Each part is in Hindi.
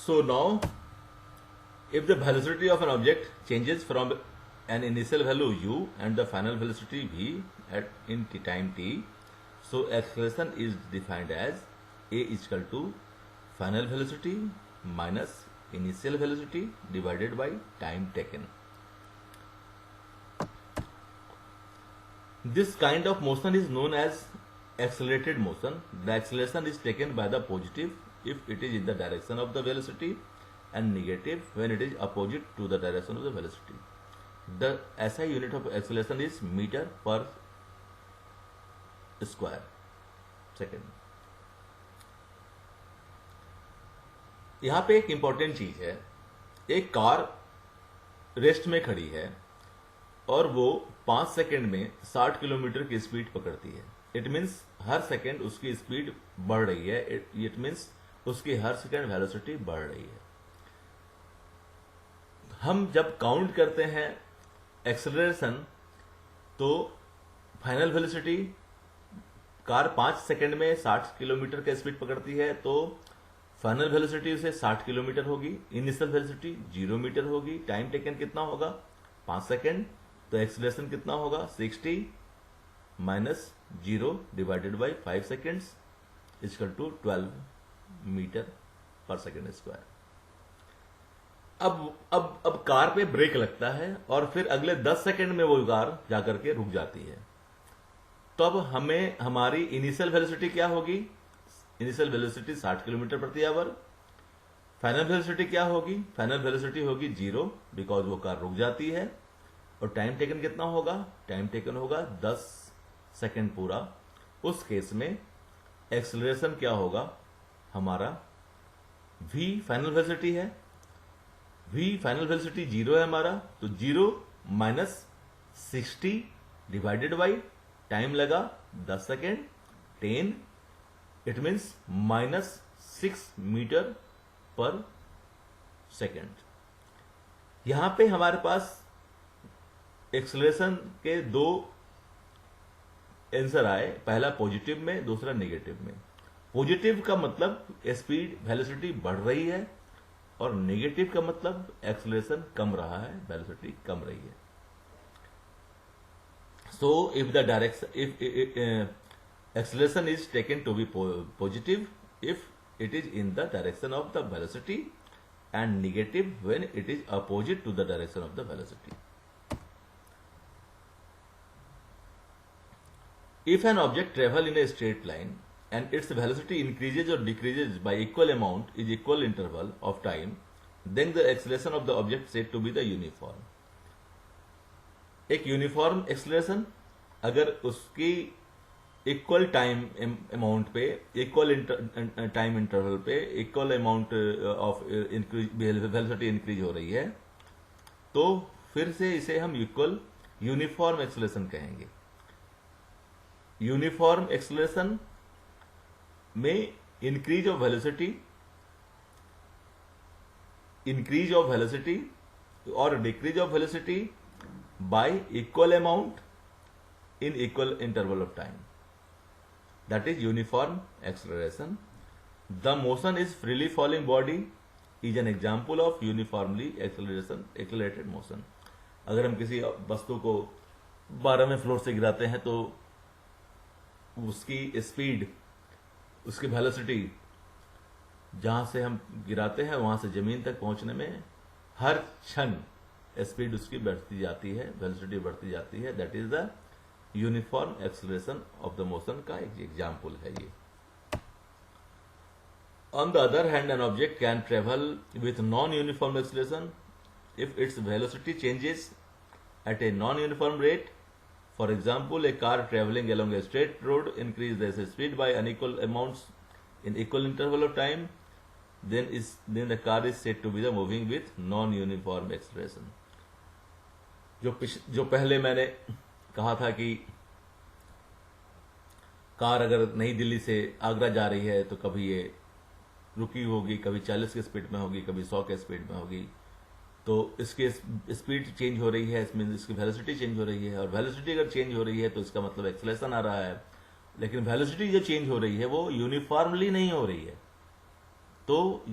So now, if the velocity of an object changes from an initial value u and the final velocity v at in time t, so acceleration is defined as a is equal to final velocity minus initial velocity divided by time taken. This kind of motion is known as accelerated motion. The acceleration is taken by the positive if it is in the direction of the velocity and negative when it is opposite to the direction of the velocity. The SI unit of acceleration is meter per square second. यहाँ पे एक इंपॉर्टेंट चीज है, एक कार रेस्ट में खड़ी है और वो 5 सेकंड में 60 किलोमीटर की स्पीड पकड़ती है. इट मीन्स हर सेकंड उसकी स्पीड बढ़ रही है. इट मीन्स उसकी हर सेकंड वेलोसिटी बढ़ रही है. हम जब काउंट करते हैं एक्सेलरेशन तो फाइनल वेलोसिटी कार 5 सेकंड में 60 किलोमीटर का स्पीड पकड़ती है तो फाइनल वेलोसिटी उसे 60 किलोमीटर होगी. इनिशियल वेलोसिटी 0 मीटर होगी. टाइम टेकन कितना होगा 5 सेकंड. तो एक्सेलरेशन कितना होगा 60 minus 0 divided by 5 seconds equal to 12 metre पर सेकेंड स्क्वायर. अब कार पे ब्रेक लगता है और फिर अगले 10 सेकंड में वो कार जाकर के रुक जाती है. तो अब हमें हमारी इनिशियल वेलोसिटी क्या होगी. इनिशियल वेलोसिटी 60 किलोमीटर प्रति आवर. फाइनल वेलोसिटी क्या होगी. फाइनल वेलोसिटी होगी 0 बिकॉज वो कार रुक जाती है. और टाइम टेकन कितना होगा. टाइम टेकन होगा 10 सेकंड पूरा. उस केस में एक्सेलरेशन क्या होगा हमारा v फाइनल वेलोसिटी है. v फाइनल वेलोसिटी 0 है हमारा. तो 0 माइनस 60 डिवाइडेड बाई टाइम लगा 10 second 10. It means minus 6 metre पर सेकेंड. यहां पे हमारे पास एक्सेलरेशन के दो आंसर आए. पहला पॉजिटिव में, दूसरा नेगेटिव में. पॉजिटिव का मतलब स्पीड वेलोसिटी बढ़ रही है और नेगेटिव का मतलब एक्सेलरेशन कम रहा है, वेलोसिटी कम रही है. सो if the direction if acceleration is taken to be positive if it is in the direction of the velocity and negative when it is opposite to the direction of the velocity. If an object travel in a straight line and its velocity increases or decreases by equal amount is equal interval of time, then the acceleration of the object said to be the uniform. एक यूनिफॉर्म एक्सेलरेशन अगर उसकी इक्वल टाइम अमाउंट पे, इक्वल टाइम इंटरवल पे equal amount of velocity increase हो रही है तो फिर से इसे हम इक्वल यूनिफॉर्म एक्सेलरेशन कहेंगे. यूनिफॉर्म एक्सेलरेशन में इंक्रीज ऑफ वेलोसिटी और decrease of velocity y equal amount in equal interval of time. That is uniform acceleration. The motion is freely falling body is an example of uniformly accelerated motion. अगर हम किसी वस्तु को 12वें फ्लोर से गिराते हैं तो उसकी स्पीड, उसकी वेलोसिटी जहां से हम गिराते हैं वहां से जमीन तक पहुंचने में हर क्षण स्पीड उसकी बढ़ती जाती है, वेलोसिटी बढ़ती जाती है. That is the uniform acceleration of the motion का एक एग्जाम्पल है ये. On the other hand an object can travel with non uniform acceleration if its velocity changes at a non uniform rate. For example A car travelling along a straight road increase the speed by unequal amounts in equal interval of time, then the car is said to be the moving with non uniform acceleration. जो पहले मैंने कहा था कि कार अगर नई दिल्ली से आगरा जा रही है तो कभी ये रुकी होगी, कभी 40 की स्पीड में होगी, कभी 100 के स्पीड में होगी. तो इसकी स्पीड चेंज हो रही है, इसमें इसकी वेलोसिटी चेंज हो रही है. और वेलोसिटी अगर चेंज हो रही है तो इसका मतलब एक्सेलरेशन आ रहा है. लेकिन वेलोसिटी जो चेंज हो रही है वो यूनिफॉर्मली नहीं हो रही है. तो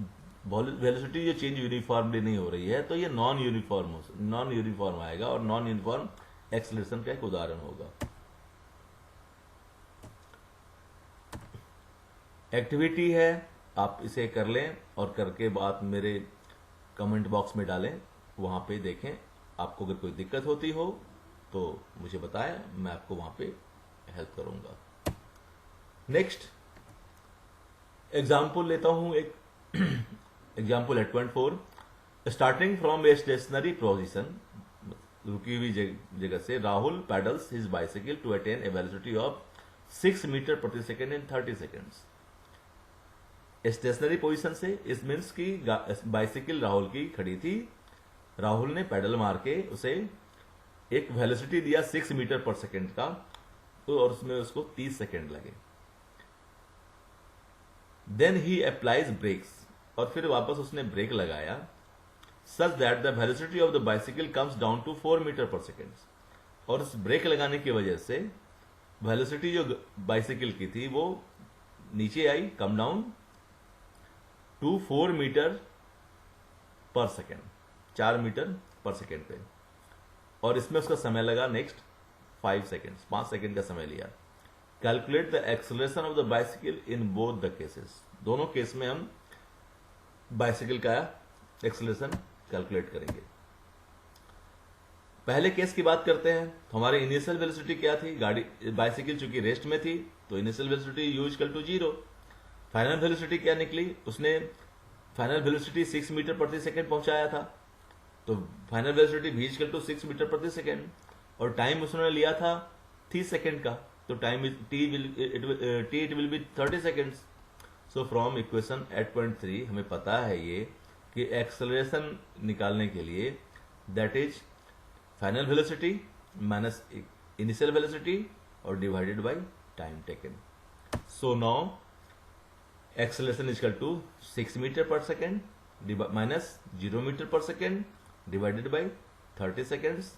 वेलोसिटी जो चेंज यूनिफॉर्मली नहीं हो रही है, तो ये नॉन यूनिफॉर्म आएगा और नॉन यूनिफॉर्म एक्सेलरेशन का एक उदाहरण होगा। एक्टिविटी है, आप इसे कर लें और करके बात मेरे कमेंट बॉक्स में डालें, वहां पे देखें। आपको अगर कोई दिक्कत होती हो तो मुझे बताएं, मैं आपको वहां पे हेल्प करूंगा। नेक्स्ट एग्जाम्पल लेता हूं, एक example 8.4। Starting from a stationary position, रुकी हुई जगह से, Rahul pedals his bicycle to attain a velocity of 6 metre प्रति second in 30 seconds. Stationary position से, इस मीन्स की बाइसिकल राहुल की खड़ी थी, राहुल ने पैडल मार के उसे एक वेलोसिटी दिया 6 मीटर पर सेकेंड का, तो और उसमें उसको 30 सेकेंड लगे। देन ही अप्लाइज ब्रेक्स, और फिर वापस उसने ब्रेक लगाया, such that the velocity of the bicycle comes down to 4 metre पर सेकेंड। और उस ब्रेक लगाने की वजह से वेलोसिटी जो बाइसिकल की थी वो नीचे आई, कम डाउन टू 4 मीटर पर सेकेंड, 4 मीटर पर सेकेंड पे। और इसमें उसका समय लगा नेक्स्ट 5 सेकेंड, 5 सेकेंड का समय लिया। Calculate the acceleration of the bicycle in both the cases, दोनों केस में हम बाइसिकल का एक्सेलरेशन कैलकुलेट करेंगे। पहले केस की बात करते हैं, तो हमारी इनिशियल वेलोसिटी क्या थी, गाड़ी बाइसिकल चूंकि रेस्ट में थी तो initial velocity u equal to 0। Final velocity क्या निकली, उसने फाइनल वेलोसिटी 6 मीटर प्रति सेकेंड पहुंचाया था, तो final velocity v equal to 6 metre प्रति सेकेंड, और टाइम उसने लिया था 30 सेकेंड का, तो time t it will be 30 seconds. So from equation 8.3 हमें पता है ये कि एक्सेलरेशन निकालने के लिए that is final velocity minus initial velocity और divided by time taken. So now acceleration is equal to 6 metre पर सेकेंड माइनस 0 मीटर पर second divided by 30 seconds,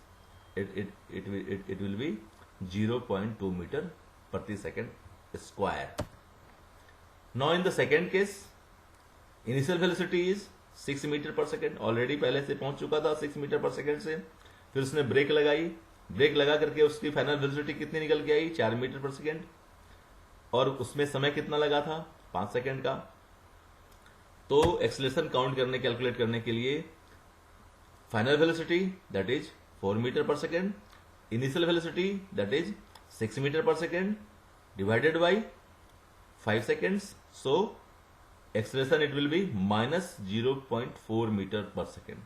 it will be 0.2 metre प्रति second square. Now in the second case, initial velocity is 6 metre पर सेकेंड, ऑलरेडी पहले से पहुंच चुका था 6 मीटर पर सेकेंड से, फिर उसने ब्रेक लगाई, ब्रेक लगा करके उसकी फाइनल वेलोसिटी कितनी निकल के आई, 4 मीटर पर सेकेंड, और उसमें समय कितना लगा था, 5 सेकेंड का। तो एक्सेलरेशन काउंट करने, कैलकुलेट करने के लिए final velocity that is 4 metre पर second, initial velocity that is 6 metre पर second divided by 5 seconds, so acceleration it will be minus 0.4 metre पर सेकेंड।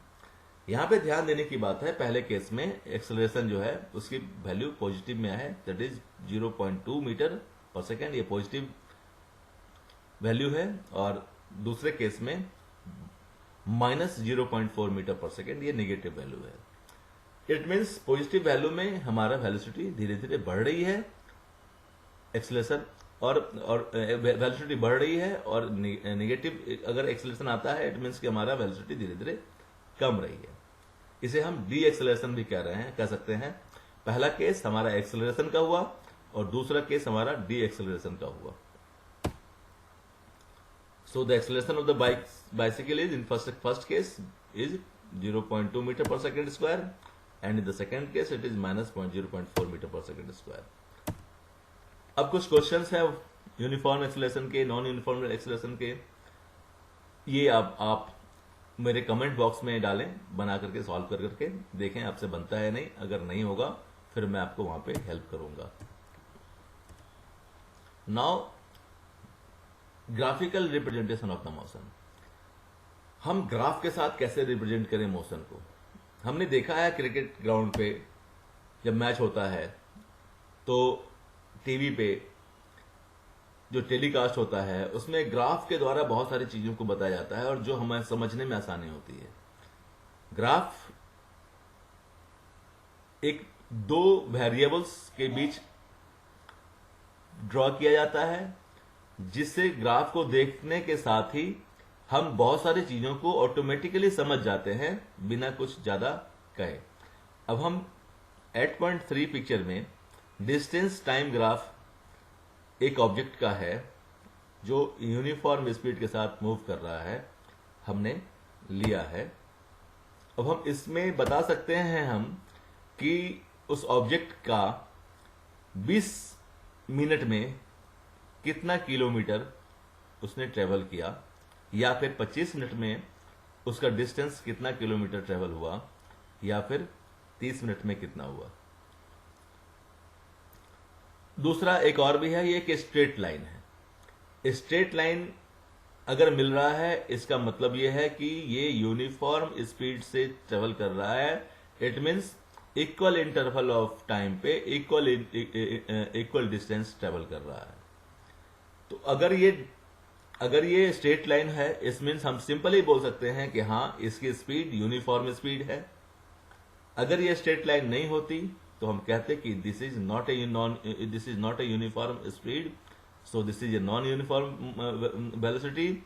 यहां पे ध्यान देने की बात है, पहले केस में एक्सेलरेशन जो है उसकी वैल्यू पॉजिटिव में है, दैट इज 0.2 मीटर पर सेकेंड, ये पॉजिटिव वैल्यू है, और दूसरे केस में माइनस 0.4 मीटर पर सेकेंड, ये नेगेटिव वैल्यू है। इट मीन्स पॉजिटिव वैल्यू में हमारा वेलोसिटी धीरे धीरे बढ़ रही है, एक्सेलरेशन और वेलोसिटी बढ़ रही है, और नेगेटिव अगर एक्सेलरेशन आता है इट मीन्स कि हमारा वेलोसिटी धीरे धीरे कम रही है। इसे हम डी एक्सेलरेशन भी कह सकते हैं। पहला केस हमारा एक्सेलरेशन का हुआ और दूसरा केस हमारा डी एक्सेलरेशन का हुआ। So the acceleration of the bicycle is in first case is 0.2 meter per second square, and in the second case it is minus 0.4 meter per second square. अब कुछ क्वेश्चंस है यूनिफॉर्म एक्सेलरेशन के, नॉन यूनिफॉर्म एक्सेलरेशन के, ये आप मेरे कमेंट बॉक्स में डालें, बना करके सॉल्व कर करके देखें आपसे बनता है नहीं, अगर नहीं होगा फिर मैं आपको वहां पे हेल्प करूंगा। Now graphical representation of the motion, हम ग्राफ के साथ कैसे रिप्रेजेंट करें मोशन को। हमने देखा है क्रिकेट ग्राउंड पे जब मैच होता है तो टीवी पे जो टेलीकास्ट होता है उसमें ग्राफ के द्वारा बहुत सारी चीजों को बताया जाता है और जो हमें समझने में आसानी होती है। ग्राफ एक दो वेरिएबल्स के बीच ड्रॉ किया जाता है, जिससे ग्राफ को देखने के साथ ही हम बहुत सारी चीजों को ऑटोमेटिकली समझ जाते हैं बिना कुछ ज्यादा कहे। अब हम 8.3 पिक्चर में डिस्टेंस टाइम ग्राफ एक ऑब्जेक्ट का है जो यूनिफॉर्म स्पीड के साथ मूव कर रहा है, हमने लिया है। अब हम इसमें बता सकते हैं हम कि उस ऑब्जेक्ट का 20 मिनट में कितना किलोमीटर उसने ट्रेवल किया, या फिर 25 मिनट में उसका डिस्टेंस कितना किलोमीटर ट्रेवल हुआ, या फिर 30 मिनट में कितना हुआ। दूसरा एक और भी है, ये एक स्ट्रेट लाइन है। स्ट्रेट लाइन अगर मिल रहा है, इसका मतलब यह है कि ये यूनिफॉर्म स्पीड से ट्रेवल कर रहा है। It means equal interval of time पे इक्वल डिस्टेंस ट्रेवल कर रहा है। तो अगर ये स्ट्रेट लाइन है, इस मीन्स हम सिंपली बोल सकते हैं कि हाँ, इसकी स्पीड यूनिफॉर्म स्पीड है। अगर ये स्ट्रेट लाइन नहीं होती तो हम कहते कि this is not a uniform speed, so this is a non uniform velocity.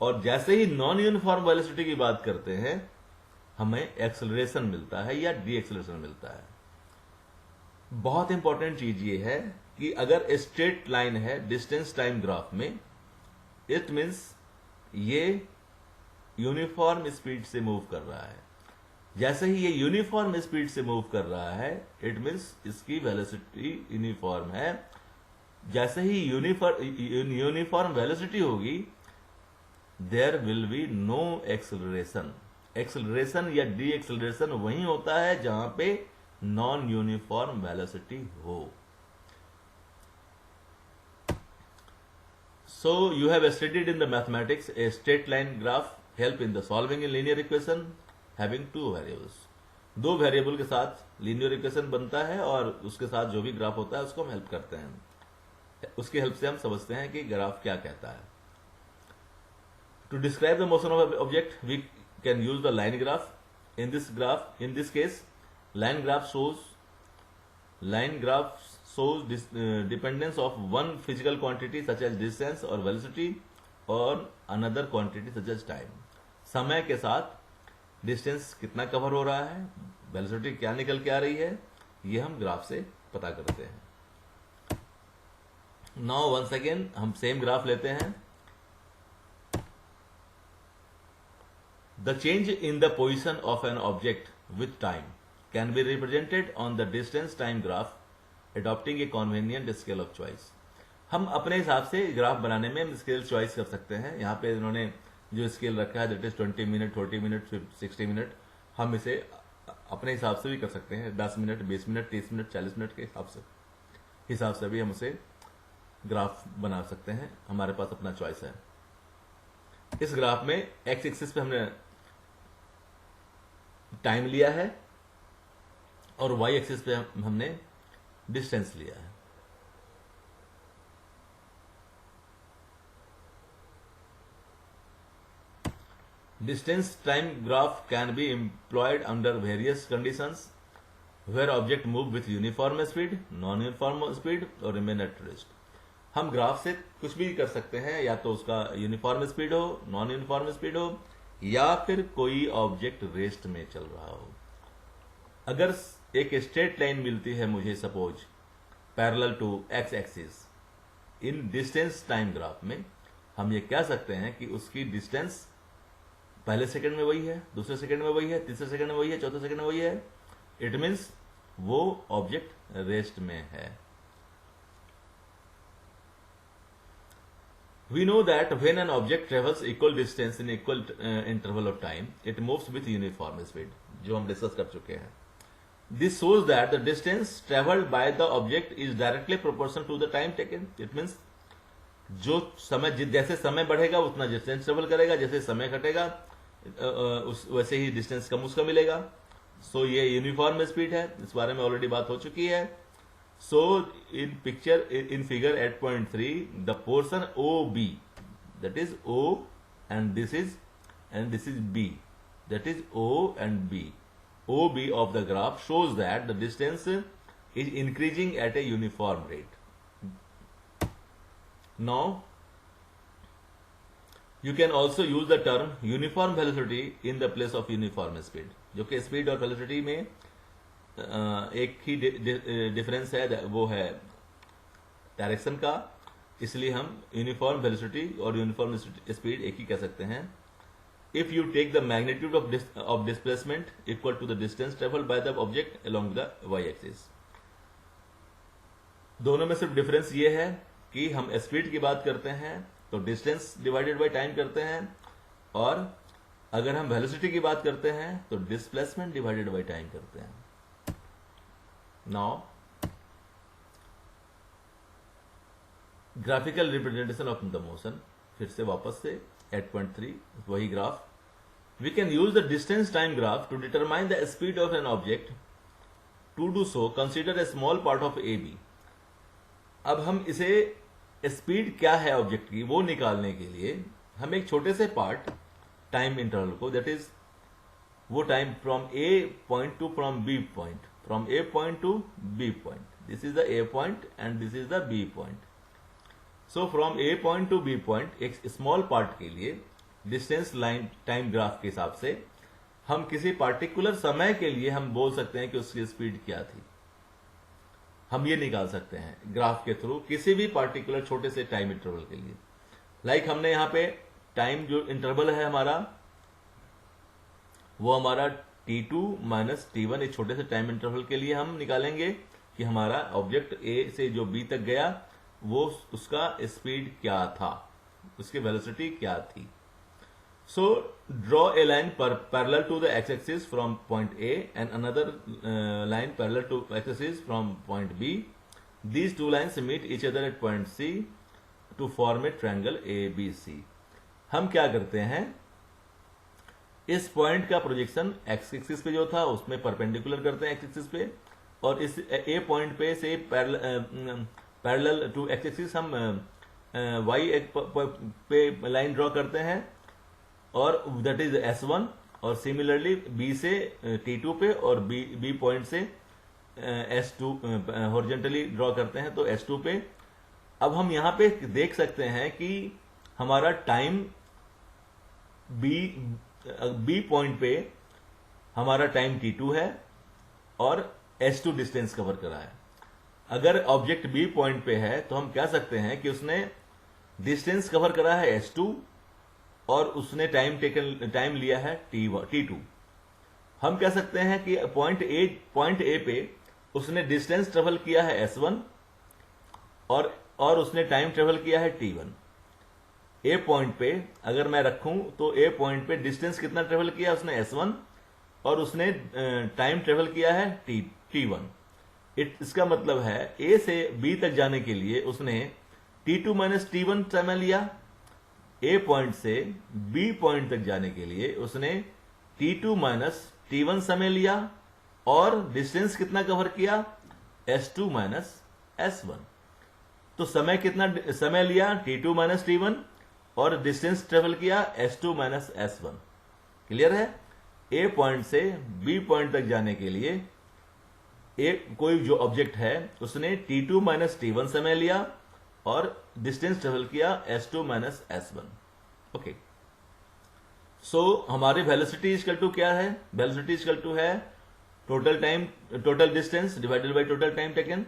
और जैसे ही नॉन यूनिफॉर्म वेलोसिटी की बात करते हैं, हमें एक्सेलरेशन मिलता है या डी एक्सेलरेशन मिलता है। बहुत इंपॉर्टेंट चीज ये है कि अगर स्ट्रेट लाइन है डिस्टेंस टाइम ग्राफ में, इट मीन्स ये यूनिफॉर्म स्पीड से मूव कर रहा है। जैसे ही ये यूनिफॉर्म स्पीड से मूव कर रहा है, इट मीन्स इसकी वेलोसिटी यूनिफॉर्म है। जैसे ही यूनिफॉर्म वेलोसिटी होगी, there will be no acceleration. Acceleration या डी एक्सेलरेशन वही होता है जहां पे नॉन यूनिफॉर्म वेलोसिटी हो। So you have studied in the mathematics a straight line graph help in the solving a linear equation having two variables। दो वेरिएबल के साथ लीनियर इक्वेशन बनता है और उसके साथ जो भी ग्राफ होता है उसको हम हेल्प करते हैं। उसकी हेल्प से हम समझते हैं कि ग्राफ क्या कहता है। To describe the motion of object we can use the line graph. In this case line graph shows dependence of one physical quantity such as distance or velocity or another quantity such as time। समय के साथ डिस्टेंस कितना कवर हो रहा है, वेलोसिटी क्या निकल के आ रही है, ये हम ग्राफ से पता करते हैं। नाउ वंस अगेन हम सेम ग्राफ लेते हैं। The change in the position of an object with time can be represented on the distance time graph adopting a convenient scale of choice। हम अपने हिसाब से ग्राफ बनाने में स्केल चॉइस कर सकते हैं। यहाँ पे इन्होंने जो स्केल रखा है that is 20 minute, 40 minute, 60 minute. हम इसे अपने हिसाब से भी कर सकते हैं, 10 मिनट, 20 मिनट, 30 मिनट, 40 मिनट के हिसाब से भी हम उसे ग्राफ बना सकते हैं। हमारे पास अपना चॉइस है। इस ग्राफ में एक्स एक्सिस पे हमने टाइम लिया है और वाई एक्सिस पे हमने डिस्टेंस लिया है। Distance time graph can be employed under various conditions where object move with uniform speed, non uniform speed और रिमेन एट रेस्ट। हम ग्राफ से कुछ भी कर सकते हैं, या तो उसका यूनिफॉर्म स्पीड हो, नॉन यूनिफॉर्म स्पीड हो, या फिर कोई ऑब्जेक्ट रेस्ट में चल रहा हो। अगर एक स्ट्रेट लाइन मिलती है मुझे suppose parallel to x axis in distance time graph में, हम ये कह सकते हैं कि उसकी डिस्टेंस पहले सेकंड में वही है, दूसरे सेकंड में वही है, तीसरे सेकंड में वही है, चौथे सेकंड में वही है। इट मीन्स वो ऑब्जेक्ट रेस्ट में है। We know that when an object travels equal distance in equal interval of time, it moves with uniform speed, जो हम डिस्कस कर चुके हैं। This shows that the distance traveled by the object is directly proportional to the time taken। It means जो समय, जैसे समय बढ़ेगा उतना डिस्टेंस ट्रेवल करेगा, जैसे समय घटेगा वैसे ही डिस्टेंस कम उसका मिलेगा। सो ये यूनिफॉर्म स्पीड है, इस बारे में ऑलरेडी बात हो चुकी है। So in figure 8.3, the portion OB, that is O and this is B, that is O and B, OB of the graph shows that the distance is increasing at a uniform rate। Now you can also use the term uniform velocity in the place of uniform speed, जो कि स्पीड और वेलोसिटी में एक ही डिफरेंस है, वो है डायरेक्शन का। इसलिए हम यूनिफॉर्म वेलोसिटी और यूनिफॉर्म स्पीड एक ही कह सकते हैं। if you take the magnitude of displacement equal to the distance traveled by the object along the y-axis. दोनों में सिर्फ डिफरेंस ये है कि हम स्पीड की बात करते हैं तो डिस्टेंस डिवाइडेड बाय टाइम करते हैं, और अगर हम वेलोसिटी की बात करते हैं तो डिस्प्लेसमेंट डिवाइडेड बाय टाइम करते हैं. Now graphical representation of the motion, फिर से वापस से 8.3 वही graph. We can use the distance time graph to determine the speed of an object. To do so consider a small part of A B. अब हम इसे स्पीड क्या है ऑब्जेक्ट की वो निकालने के लिए हम एक छोटे से पार्ट टाइम इंटरवल को, दैट इज वो time from A point to from B point, from A point to B point, this is the A point and this is the B point. So from A point to B point एक स्मॉल पार्ट के लिए डिस्टेंस लाइन टाइम ग्राफ के हिसाब से हम किसी पार्टिकुलर समय के लिए हम बोल सकते हैं कि उसकी स्पीड क्या थी. हम ये निकाल सकते हैं ग्राफ के थ्रू किसी भी पार्टिकुलर छोटे से टाइम इंटरवल के लिए. लाइक हमने यहां पे टाइम जो इंटरवल है हमारा वो हमारा t2 माइनस t1 एक छोटे से टाइम इंटरवल के लिए हम निकालेंगे कि हमारा ऑब्जेक्ट ए से जो बी तक गया वो उसका स्पीड क्या था, उसकी वेलोसिटी क्या थी. So draw a line parallel to the x-axis from point A and another line parallel to x-axis from point B. These two lines meet each other at point C to form a triangle ABC. हम क्या करते हैं, इस पॉइंट का प्रोजेक्शन एक्स एक्सिस पे जो था उसमें परपेंडिकुलर करते हैं एक्स एक्सिस पे, और इस ए पॉइंट पे से पैरेलल टू एक्स एक्सिस हम वाई पे लाइन ड्रॉ करते हैं, और दैट इज S1. और सिमिलरली B से T2 पे और B पॉइंट से S2 हॉरिजॉन्टली ड्रॉ करते हैं तो S2 पे. अब हम यहां पे देख सकते हैं कि हमारा टाइम B पॉइंट पे हमारा टाइम T2 है और S2 डिस्टेंस कवर करा है. अगर ऑब्जेक्ट B पॉइंट पे है तो हम कह सकते हैं कि उसने डिस्टेंस कवर करा है S2 और उसने टाइम लिया है T2. हम कह सकते हैं कि पॉइंट ए पे उसने डिस्टेंस ट्रेवल किया है S1 और उसने टाइम ट्रेवल किया है T1. ए पॉइंट पे अगर मैं रखूं तो ए पॉइंट पे डिस्टेंस कितना ट्रेवल किया उसने S1 और उसने टाइम ट्रेवल किया है T1. इसका मतलब है ए से बी तक जाने के लिए उसने T2 माइनस T1 समय लिया. ए पॉइंट से बी पॉइंट तक जाने के लिए उसने T2 माइनस T1 समय लिया और डिस्टेंस कितना कवर किया S2 माइनस S1. तो समय कितना समय लिया T2 माइनस T1 और डिस्टेंस ट्रेवल किया S2 माइनस S1. क्लियर है. ए पॉइंट से बी पॉइंट तक जाने के लिए कोई जो ऑब्जेक्ट है उसने T2 माइनस T1 समय लिया और डिस्टेंस ट्रेवल किया S2 माइनस S1. ओके. सो हमारे वेलोसिटी इक्वल टू क्या है, वेलोसिटी इक्वल टू है total distance divided by total time taken.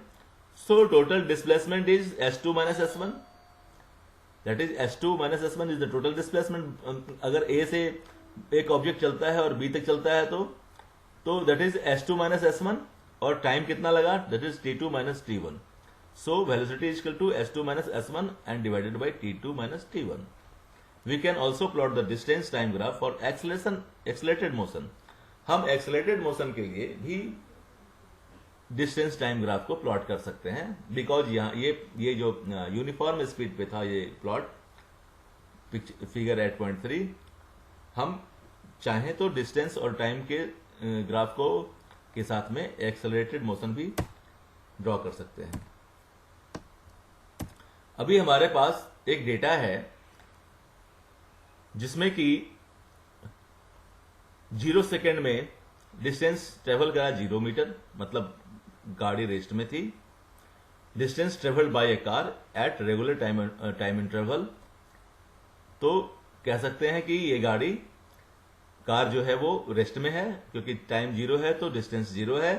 So total displacement is S2 minus S1, that is S2 minus S1 is the total displacement. अगर ए से एक ऑब्जेक्ट चलता है और बी तक चलता है तो that is S2 minus S1 और टाइम कितना लगा that is T2 minus T1. So velocity is equal to S2 minus S1 and divided by T2 minus T1. We can also plot the distance time graph for accelerated motion. हम accelerated motion के लिए भी distance time graph को प्लॉट कर सकते हैं, बिकॉज यहाँ ये जो यूनिफॉर्म स्पीड पे था ये प्लॉट फिगर 8.3, हम चाहें तो डिस्टेंस और टाइम के ग्राफ के साथ में एक्सेलरेटेड मोशन भी ड्रॉ कर सकते हैं. अभी हमारे पास एक डेटा है जिसमें कि 0 सेकेंड में डिस्टेंस ट्रेवल करा 0 मीटर, मतलब गाड़ी रेस्ट में थी. Distance travelled bye A car at regular time interval. तो कह सकते हैं कि ये कार जो है वो रेस्ट में है क्योंकि टाइम 0 है तो डिस्टेंस 0 है.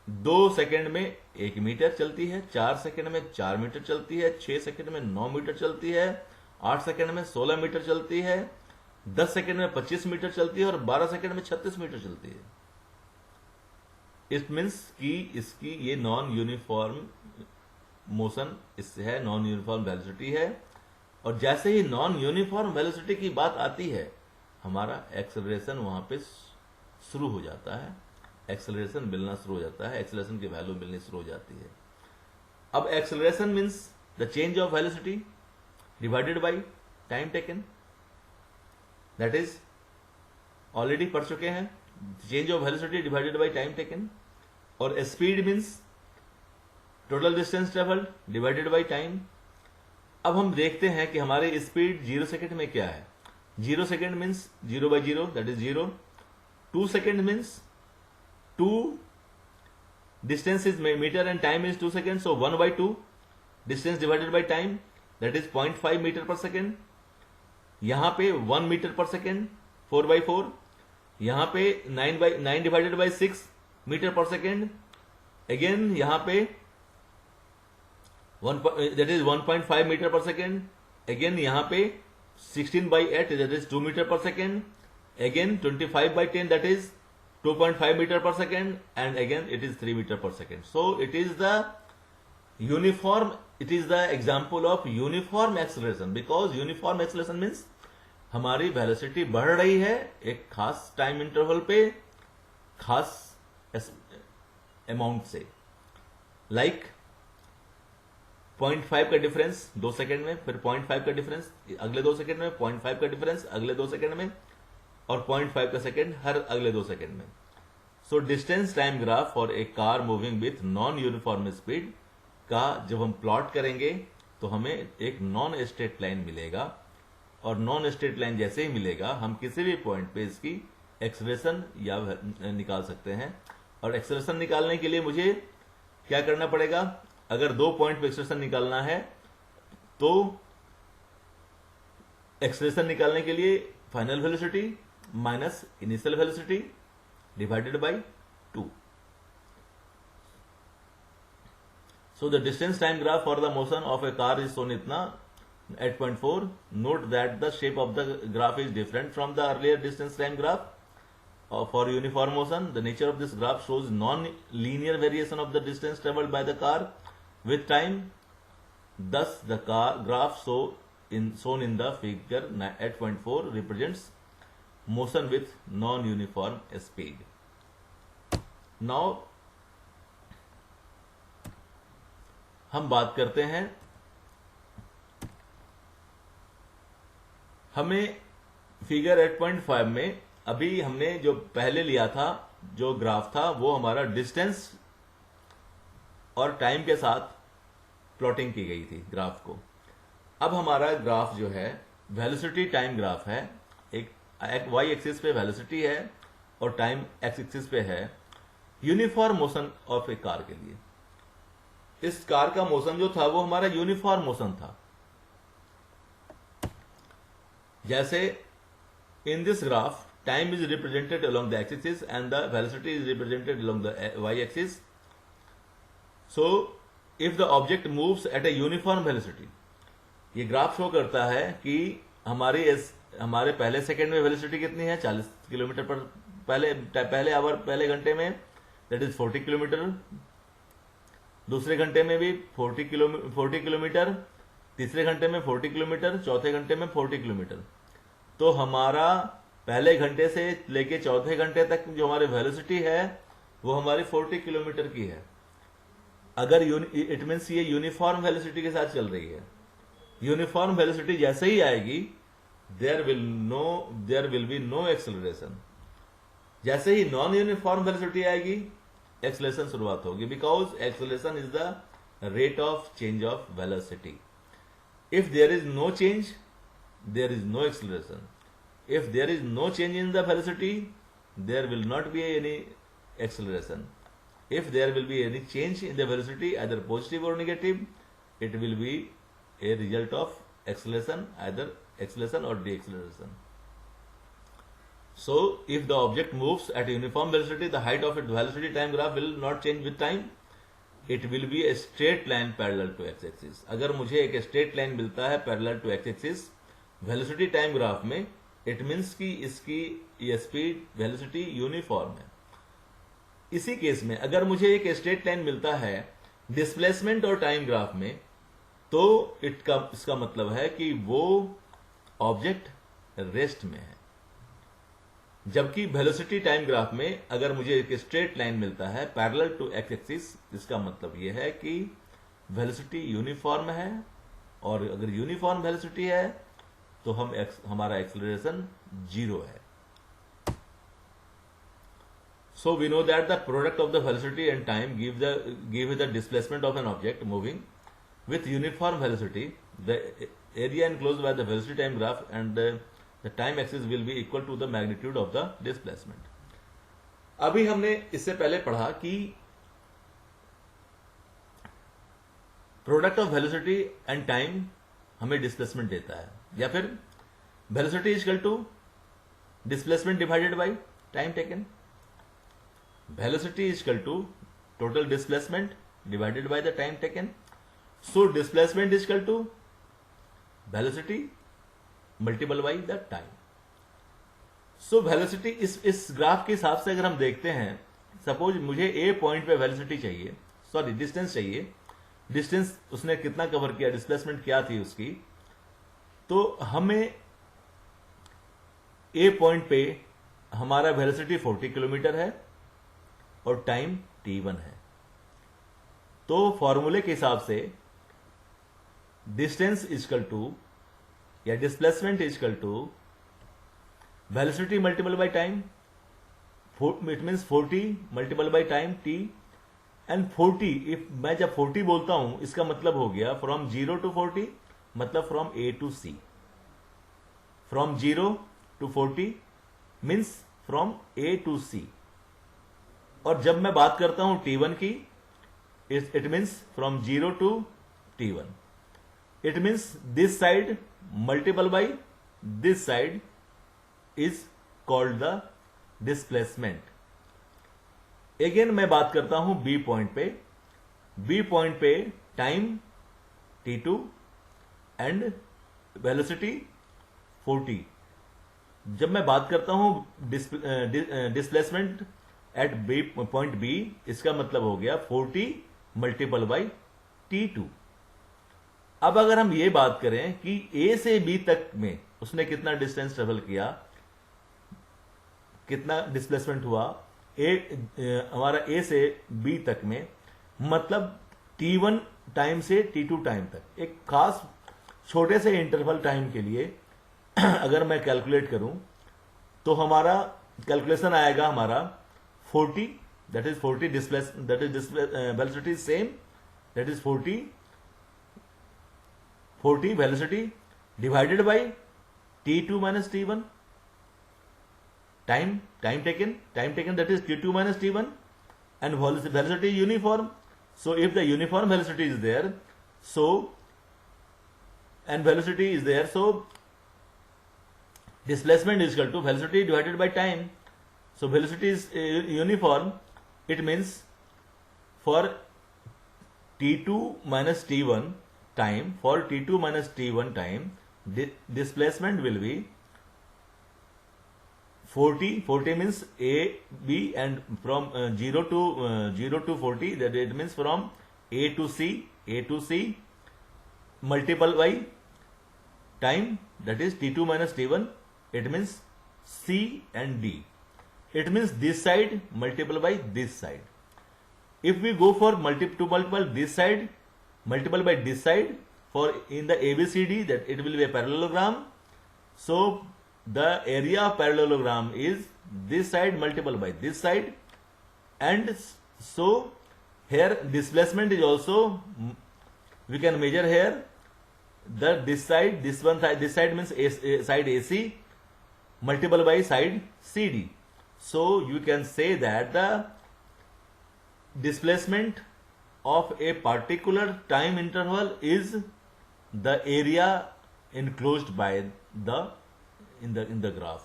2 सेकेंड में 1 मीटर चलती है, 4 सेकेंड में 4 मीटर चलती है, 6 सेकेंड में 9 मीटर चलती है, 8 सेकेंड में 16 मीटर चलती है, 10 सेकंड में 25 मीटर चलती है और 12 सेकंड में 36 मीटर चलती है। इट मीन्स कि इसकी ये नॉन यूनिफॉर्म मोशन इससे है, नॉन यूनिफॉर्म वेलोसिटी है। और जैसे ही नॉन यूनिफॉर्म वेलोसिटी की बात आती है, हमारा एक्सेलरेशन वहां पे शुरू हो जाता है, एक्सेलरेशन मिलना शुरू हो जाता है, एक्सेलरेशन की वैल्यू मिलनी शुरू हो जाती है। अब acceleration means the change of velocity divided by time taken, that is already पढ़ चुके हैं, change of velocity divided by time taken. और speed means total distance travelled divided by time. अब हम देखते हैं कि हमारी स्पीड 0 सेकेंड में क्या है। 0 second means 0/0 that is 0। 2 second means 2 distance is meter and time is 2 seconds, so 1/2 distance divided by time, that is 0.5 meter per second। यहां पे 1 मीटर पर सेकेंड 4/4, यहां पे 9 डिवाइडेड बाई 6 मीटर पर सेकेंड। अगेन यहां पे 1 that is 1.5 मीटर पर सेकेंड। अगेन यहां पे 16/8 that is 2 मीटर पर second. Again 25/10 that is 2.5 meter per second, and again it is 3 meter per second. So it is the uniform, it is the example of uniform acceleration, because uniform acceleration means हमारी वेलोसिटी बढ़ रही है एक खास टाइम इंटरवल पे खास अमाउंट से। लाइक 0.5 का डिफरेंस 2 सेकेंड में, फिर 0.5 का डिफरेंस अगले 2 सेकेंड में, 0.5 का डिफरेंस अगले 2 सेकेंड में, और 0.5 का सेकेंड हर अगले 2 सेकेंड में। So distance time graph for a car moving with non uniform speed का जब हम प्लॉट करेंगे तो हमें एक नॉन स्ट्रेट लाइन मिलेगा, और नॉन स्ट्रेट लाइन जैसे ही मिलेगा हम किसी भी पॉइंट पे इसकी एक्सेलरेशन या निकाल सकते हैं। और एक्सेलरेशन निकालने के लिए मुझे क्या करना पड़ेगा, अगर 2 पॉइंट पे एक्सेलरेशन निकालना है तो एक्सेलरेशन निकालने के लिए final velocity minus initial velocity divided by 2। So the distance time graph for the motion of A car is shown इतना 8.4। Note that the shape of the graph is different from the earlier distance time graph for uniform motion. The nature of this graph shows non linear variation of the distance travelled by the car with time. thus the graph shown in the figure 8.4 represents motion with non-uniform speed. Now हम बात करते हैं, हमें फिगर 8.5 में अभी हमने जो पहले लिया था जो ग्राफ था वो हमारा डिस्टेंस और टाइम के साथ प्लॉटिंग की गई थी ग्राफ को। अब हमारा ग्राफ जो है वेलोसिटी टाइम ग्राफ है, एक वाई एक्सिस पे वेलोसिटी है और टाइम एक्स एक्सिस पे है uniform motion of A car के लिए। इस कार का मोशन जो था वो हमारा यूनिफॉर्म मोशन था। जैसे in this graph time is represented along the x axis and the velocity is represented along the y axis. So if the object moves at a uniform velocity, ये ग्राफ शो करता है कि हमारे पहले सेकंड में वेलोसिटी कितनी है 40 किलोमीटर पर पहले आवर पहले घंटे में, दैट इज 40 किलोमीटर। दूसरे घंटे में भी 40 किलोमीटर, तीसरे घंटे में 40 किलोमीटर, चौथे घंटे में 40 किलोमीटर। तो हमारा पहले घंटे से लेके चौथे घंटे तक जो हमारी वेलोसिटी है वो हमारी 40 किलोमीटर की है। अगर इट मीन्स ये यूनिफॉर्म वेलोसिटी के साथ चल रही है। यूनिफॉर्म वेलोसिटी जैसे ही आएगी there will be no acceleration. जैसे ही नॉन यूनिफॉर्म वेलोसिटी आएगी एक्सेलरेशन शुरुआत होगी, because acceleration is the rate of change of velocity. If there is no change there is no acceleration. If there is no change in the velocity there will not be any acceleration. If there will be any change in the velocity, either positive or negative, it will be a result of acceleration, either acceleration or deceleration. So, if the object moves at a uniform velocity, the height of its velocity time graph will not change with time. It will be a straight line parallel to x-axis. अगर मुझे एक straight line मिलता है parallel to x-axis velocity time graph में, इट मीन्स कि इसकी ये स्पीड वेलोसिटी यूनिफॉर्म है। इसी केस में अगर मुझे एक स्ट्रेट लाइन मिलता है डिस्प्लेसमेंट और टाइम ग्राफ में, तो इसका मतलब है कि वो ऑब्जेक्ट रेस्ट में है। जबकि वेलोसिटी टाइम ग्राफ में अगर मुझे एक स्ट्रेट लाइन मिलता है पैरेलल टू एक्स एक्सिस, इसका मतलब यह है कि वेलोसिटी यूनिफॉर्म है, और अगर यूनिफॉर्म वेलोसिटी है तो हमारा एक्सेलरेशन 0 है। So we know that the product of the velocity and time give the displacement of an object moving with uniform velocity. The area enclosed by the velocity time graph and the time axis will be equal to the magnitude of the displacement. अभी हमने इससे पहले पढ़ा कि product of velocity and time हमें डिस्प्लेसमेंट देता है, या फिर velocity equal to displacement divided by time taken. Velocity is equal to total displacement divided by the time taken. So displacement is equal to velocity multiplied by the time. So velocity इस ग्राफ के हिसाब से अगर हम देखते हैं, सपोज मुझे A पॉइंट पे वेलोसिटी चाहिए, सॉरी डिस्टेंस चाहिए, डिस्टेंस उसने कितना कवर किया, डिस्प्लेसमेंट क्या थी उसकी, तो हमें A पॉइंट पे हमारा वेलोसिटी 40 किलोमीटर है और टाइम t1 है। तो फॉर्मूले के हिसाब से डिस्टेंस इक्वल टू या displacement equal to velocity multiple by time, it means 40 multiple by time t and 40। If मैं जब 40 बोलता हूं इसका मतलब हो गया फ्रॉम 0 टू 40, मतलब from A to C। From 0 to 40 means from A to C। और जब मैं बात करता हूं T1 की, it means from 0 to T1। It means this side multiple by this side is called the displacement. Again मैं बात करता हूं B पॉइंट पे, B पॉइंट पे टाइम T2 एंड वेलोसिटी 40। जब मैं बात करता हूं डिस्प्लेसमेंट एट पॉइंट बी, इसका मतलब हो गया 40 मल्टीपल बाई T2। अब अगर हम ये बात करें कि A से B तक में उसने कितना डिस्टेंस ट्रेवल किया, कितना डिस्प्लेसमेंट हुआ, हमारा A से B तक में, मतलब T1 टाइम से T2 टाइम तक, एक खास छोटे से इंटरवल टाइम के लिए अगर मैं कैलकुलेट करूं तो हमारा कैलकुलेशन आएगा हमारा 40, that is 40 velocity is same, that is 40 velocity divided by T2 minus T1, time taken that is T2 minus T1, and velocity uniform. So if the uniform velocity is there, so and velocity is there, so displacement is equal to velocity divided by time. So velocity is uniform. It means for T2 minus T1 time, for T2 minus T1 time, displacement will be 40. 40 means A, B, and from 0 to 40, that it means from A to C, multiple by time, that is T2 minus T1. It means C and D. It means this side multiple by this side. If we go for multiple this side, multiple by this side, for in the ABCD, that it will be a parallelogram. So the area of parallelogram is this side multiple by this side, and so here displacement is also, we can measure here this side, this side means side AC multiple by side CD. So you can say that the displacement of a particular time interval is the area enclosed by the in the graph.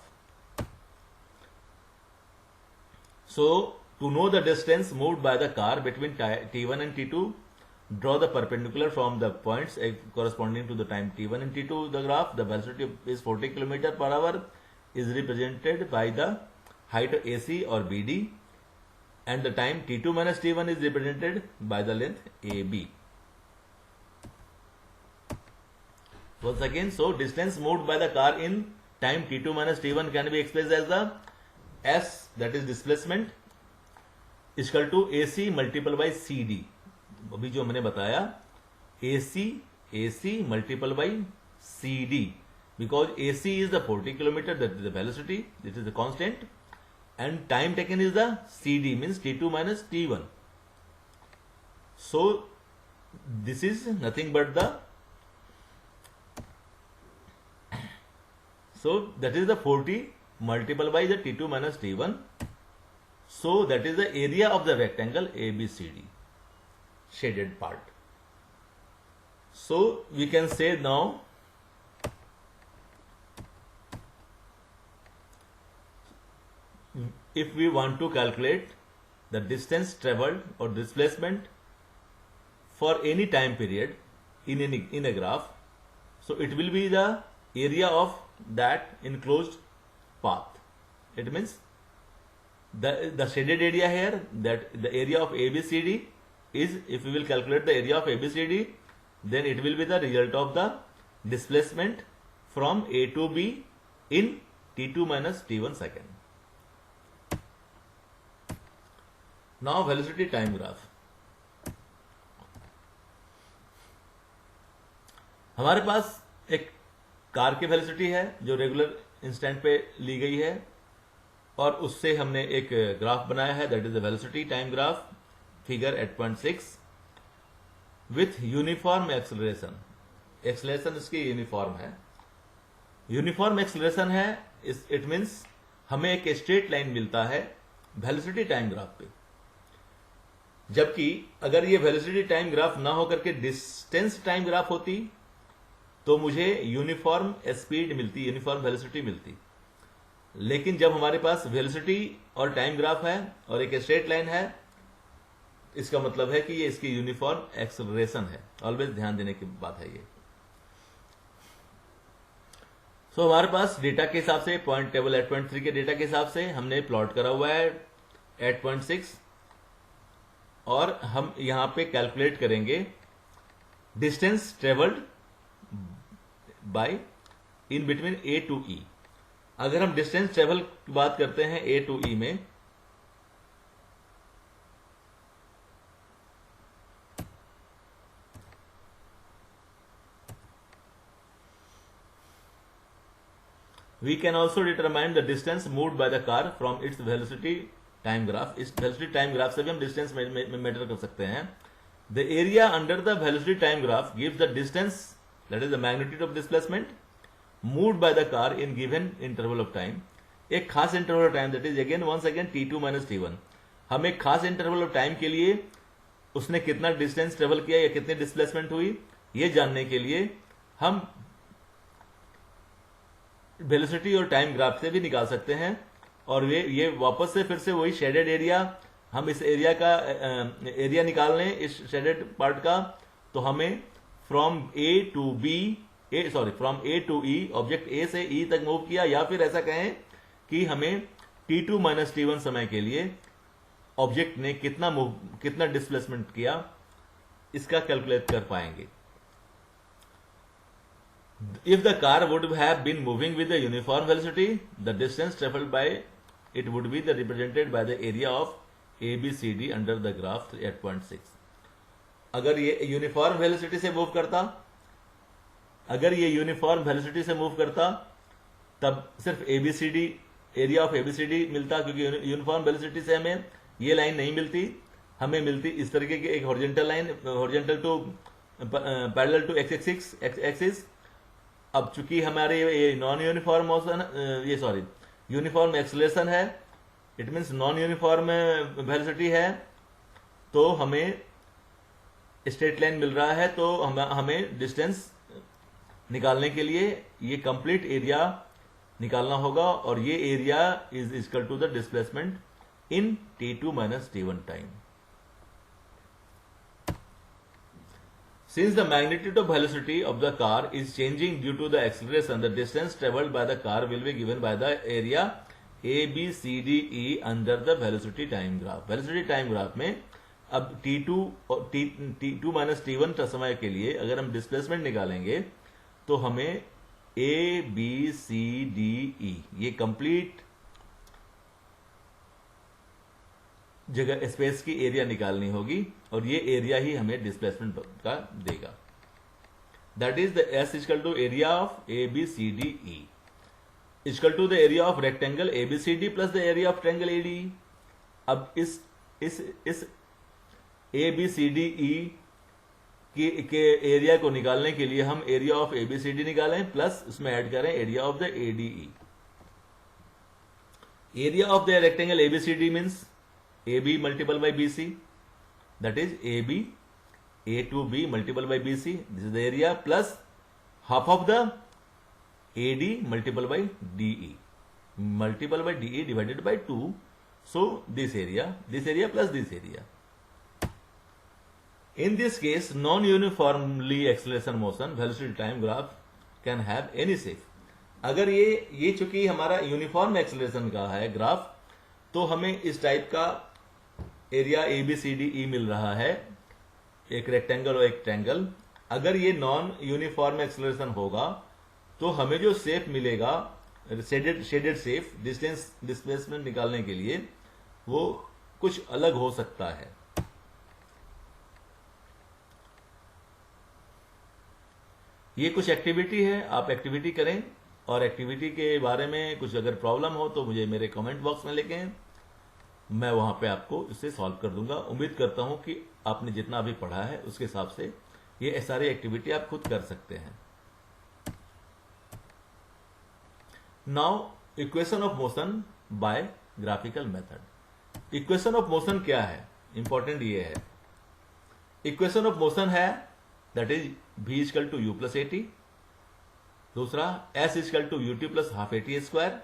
So to know the distance moved by the car between T1 and T2, draw the perpendicular from the points corresponding to the time T1 and T2. The graph, the velocity is 40 km per hour is represented by the height of AC or BD, and the time T2 minus T1 is represented by the length AB. Once again, so distance moved by the car in time T2 minus T1 can be expressed as the S, that is displacement, is equal to AC multiplied by CD. अभी जो मैंने बताया AC multiplied by CD, because AC is the 40 kilometer, that is the velocity, this is the constant, and time taken is the CD, means T2 minus T1. So this is nothing but so that is the 40 multiplied by the T2 minus T1. So that is the area of the rectangle ABCD, shaded part. So we can say now if we want to calculate the distance traveled or displacement for any time period in a graph, so it will be the area of that enclosed path. It means the shaded area here, that the area of ABCD is, if we will calculate the area of ABCD, then it will be the result of the displacement from A to B in T2 minus T1 second. Now velocity time graph. हमारे पास एक कार की वेलोसिटी है जो रेगुलर इंस्टेंट पे ली गई है, और उससे हमने एक ग्राफ बनाया है, that is the velocity time graph, figure 8.6 with uniform acceleration. Acceleration इसकी यूनिफॉर्म है, यूनिफॉर्म एक्सेलरेशन है. इट मीन्स हमें एक स्ट्रेट लाइन मिलता है वेलोसिटी टाइम ग्राफ पे, जबकि अगर ये वेलोसिटी टाइम ग्राफ ना होकर के डिस्टेंस टाइम ग्राफ होती तो मुझे यूनिफॉर्म स्पीड मिलती, यूनिफॉर्म वेलोसिटी मिलती. लेकिन जब हमारे पास वेलोसिटी और टाइम ग्राफ है और एक स्ट्रेट लाइन है, इसका मतलब है कि ये इसकी यूनिफॉर्म एक्सेलरेशन है. ऑलवेज ध्यान देने की बात है ये. सो हमारे पास डेटा के हिसाब से, पॉइंट टेबल 8.3 के डेटा के हिसाब से हमने प्लॉट करा हुआ है 8.6, और हम यहां पे कैलकुलेट करेंगे distance travelled by in between A to E. अगर हम डिस्टेंस ट्रेवल की बात करते हैं ए टू ई में, we can also determine the distance moved by the car from its velocity time graph. इस velocity time graph से भी हम distance measure कर सकते हैं. The area under the velocity time graph gives the distance, that is the magnitude of displacement moved by the car in given interval of time. एक खास interval of time, that is again once again T2 minus T1. हम एक खास interval of time के लिए उसने कितना distance travel किया या कितनी displacement हुई, ये जानने के लिए हम वेलोसिटी और टाइम ग्राफ से भी निकाल सकते हैं. और ये वापस से फिर से वही शेडेड एरिया, हम इस एरिया का एरिया निकाल लें इस शेडेड पार्ट का, तो हमें from A to E, object A से ई तक मूव किया, या फिर ऐसा कहें कि हमें T2 माइनस T1 समय के लिए ऑब्जेक्ट ने कितना डिस्प्लेसमेंट किया, इसका कैलकुलेट कर पाएंगे. If the car would have been moving with a uniform velocity, the distance traveled by it would be represented by the area of ABCD under the graph 8.6. अगर ये यूनिफॉर्म वेलोसिटी से मूव करता, तब सिर्फ ABCD, एरिया ऑफ ABCD मिलता, क्योंकि यूनिफॉर्म वेलोसिटी से हमें ये लाइन नहीं मिलती. हमें मिलती इस तरीके की एक horizontal line, horizontal to parallel to axis. अब चूंकि हमारे ये non uniform motion, uniform acceleration है, it means non uniform velocity है, तो हमें स्ट्रेट लाइन मिल रहा है. तो हमें डिस्टेंस निकालने के लिए ये कंप्लीट एरिया निकालना होगा, और ये area is equal to the displacement in T2 minus T1 time. Since the magnitude of velocity of the car is changing due to the acceleration, the distance traveled by the car will be given by the area A, B, C, D, E under the velocity time graph. Velocity time graph में अब T2 और T2 माइनस T1 समय के लिए अगर हम डिस्प्लेसमेंट निकालेंगे तो हमें A, B, C, D, E ये कंप्लीट जगह स्पेस की एरिया निकालनी होगी और ये एरिया ही हमें डिस्प्लेसमेंट का देगा. That is the S equal to area of A B C D E equal to the area of rectangle A B C D plus the area of triangle A D. अब इस ए बी सी डी ई के एरिया को निकालने के लिए हम area of A B C D निकालें प्लस उसमें ऐड करें area of the A D E. Area of the rectangle A B C D means AB multiple by BC, that is AB A to B multiple by BC. This is the area plus half of the AD multiple by DE multiple by DE divided by 2. So this area plus this area. In this case, non-uniformly acceleration motion velocity time graph can have any shape. अगर ये चूंकि हमारा यूनिफॉर्म एक्सेलरेशन का है ग्राफ तो हमें इस टाइप का area A B C D E मिल रहा है, एक रेक्टेंगल और एक ट्रायंगल. अगर ये नॉन यूनिफॉर्म एक्सेलरेशन होगा तो हमें जो शेप मिलेगा शेडेड शेप डिस्प्लेसमेंट निकालने के लिए वो कुछ अलग हो सकता है. ये कुछ एक्टिविटी है, आप एक्टिविटी करें और एक्टिविटी के बारे में कुछ अगर प्रॉब्लम हो तो मुझे मेरे कमेंट बॉक्स में लिखें, मैं वहां पे आपको इसे सॉल्व कर दूंगा. उम्मीद करता हूं कि आपने जितना अभी पढ़ा है उसके हिसाब से ये सारी एक्टिविटी आप खुद कर सकते हैं. Now equation of motion by graphical method. Equation of motion क्या है, इंपॉर्टेंट ये है. इक्वेशन ऑफ मोशन है that is v equal to u plus a t. दूसरा s equal to u t plus half a t square.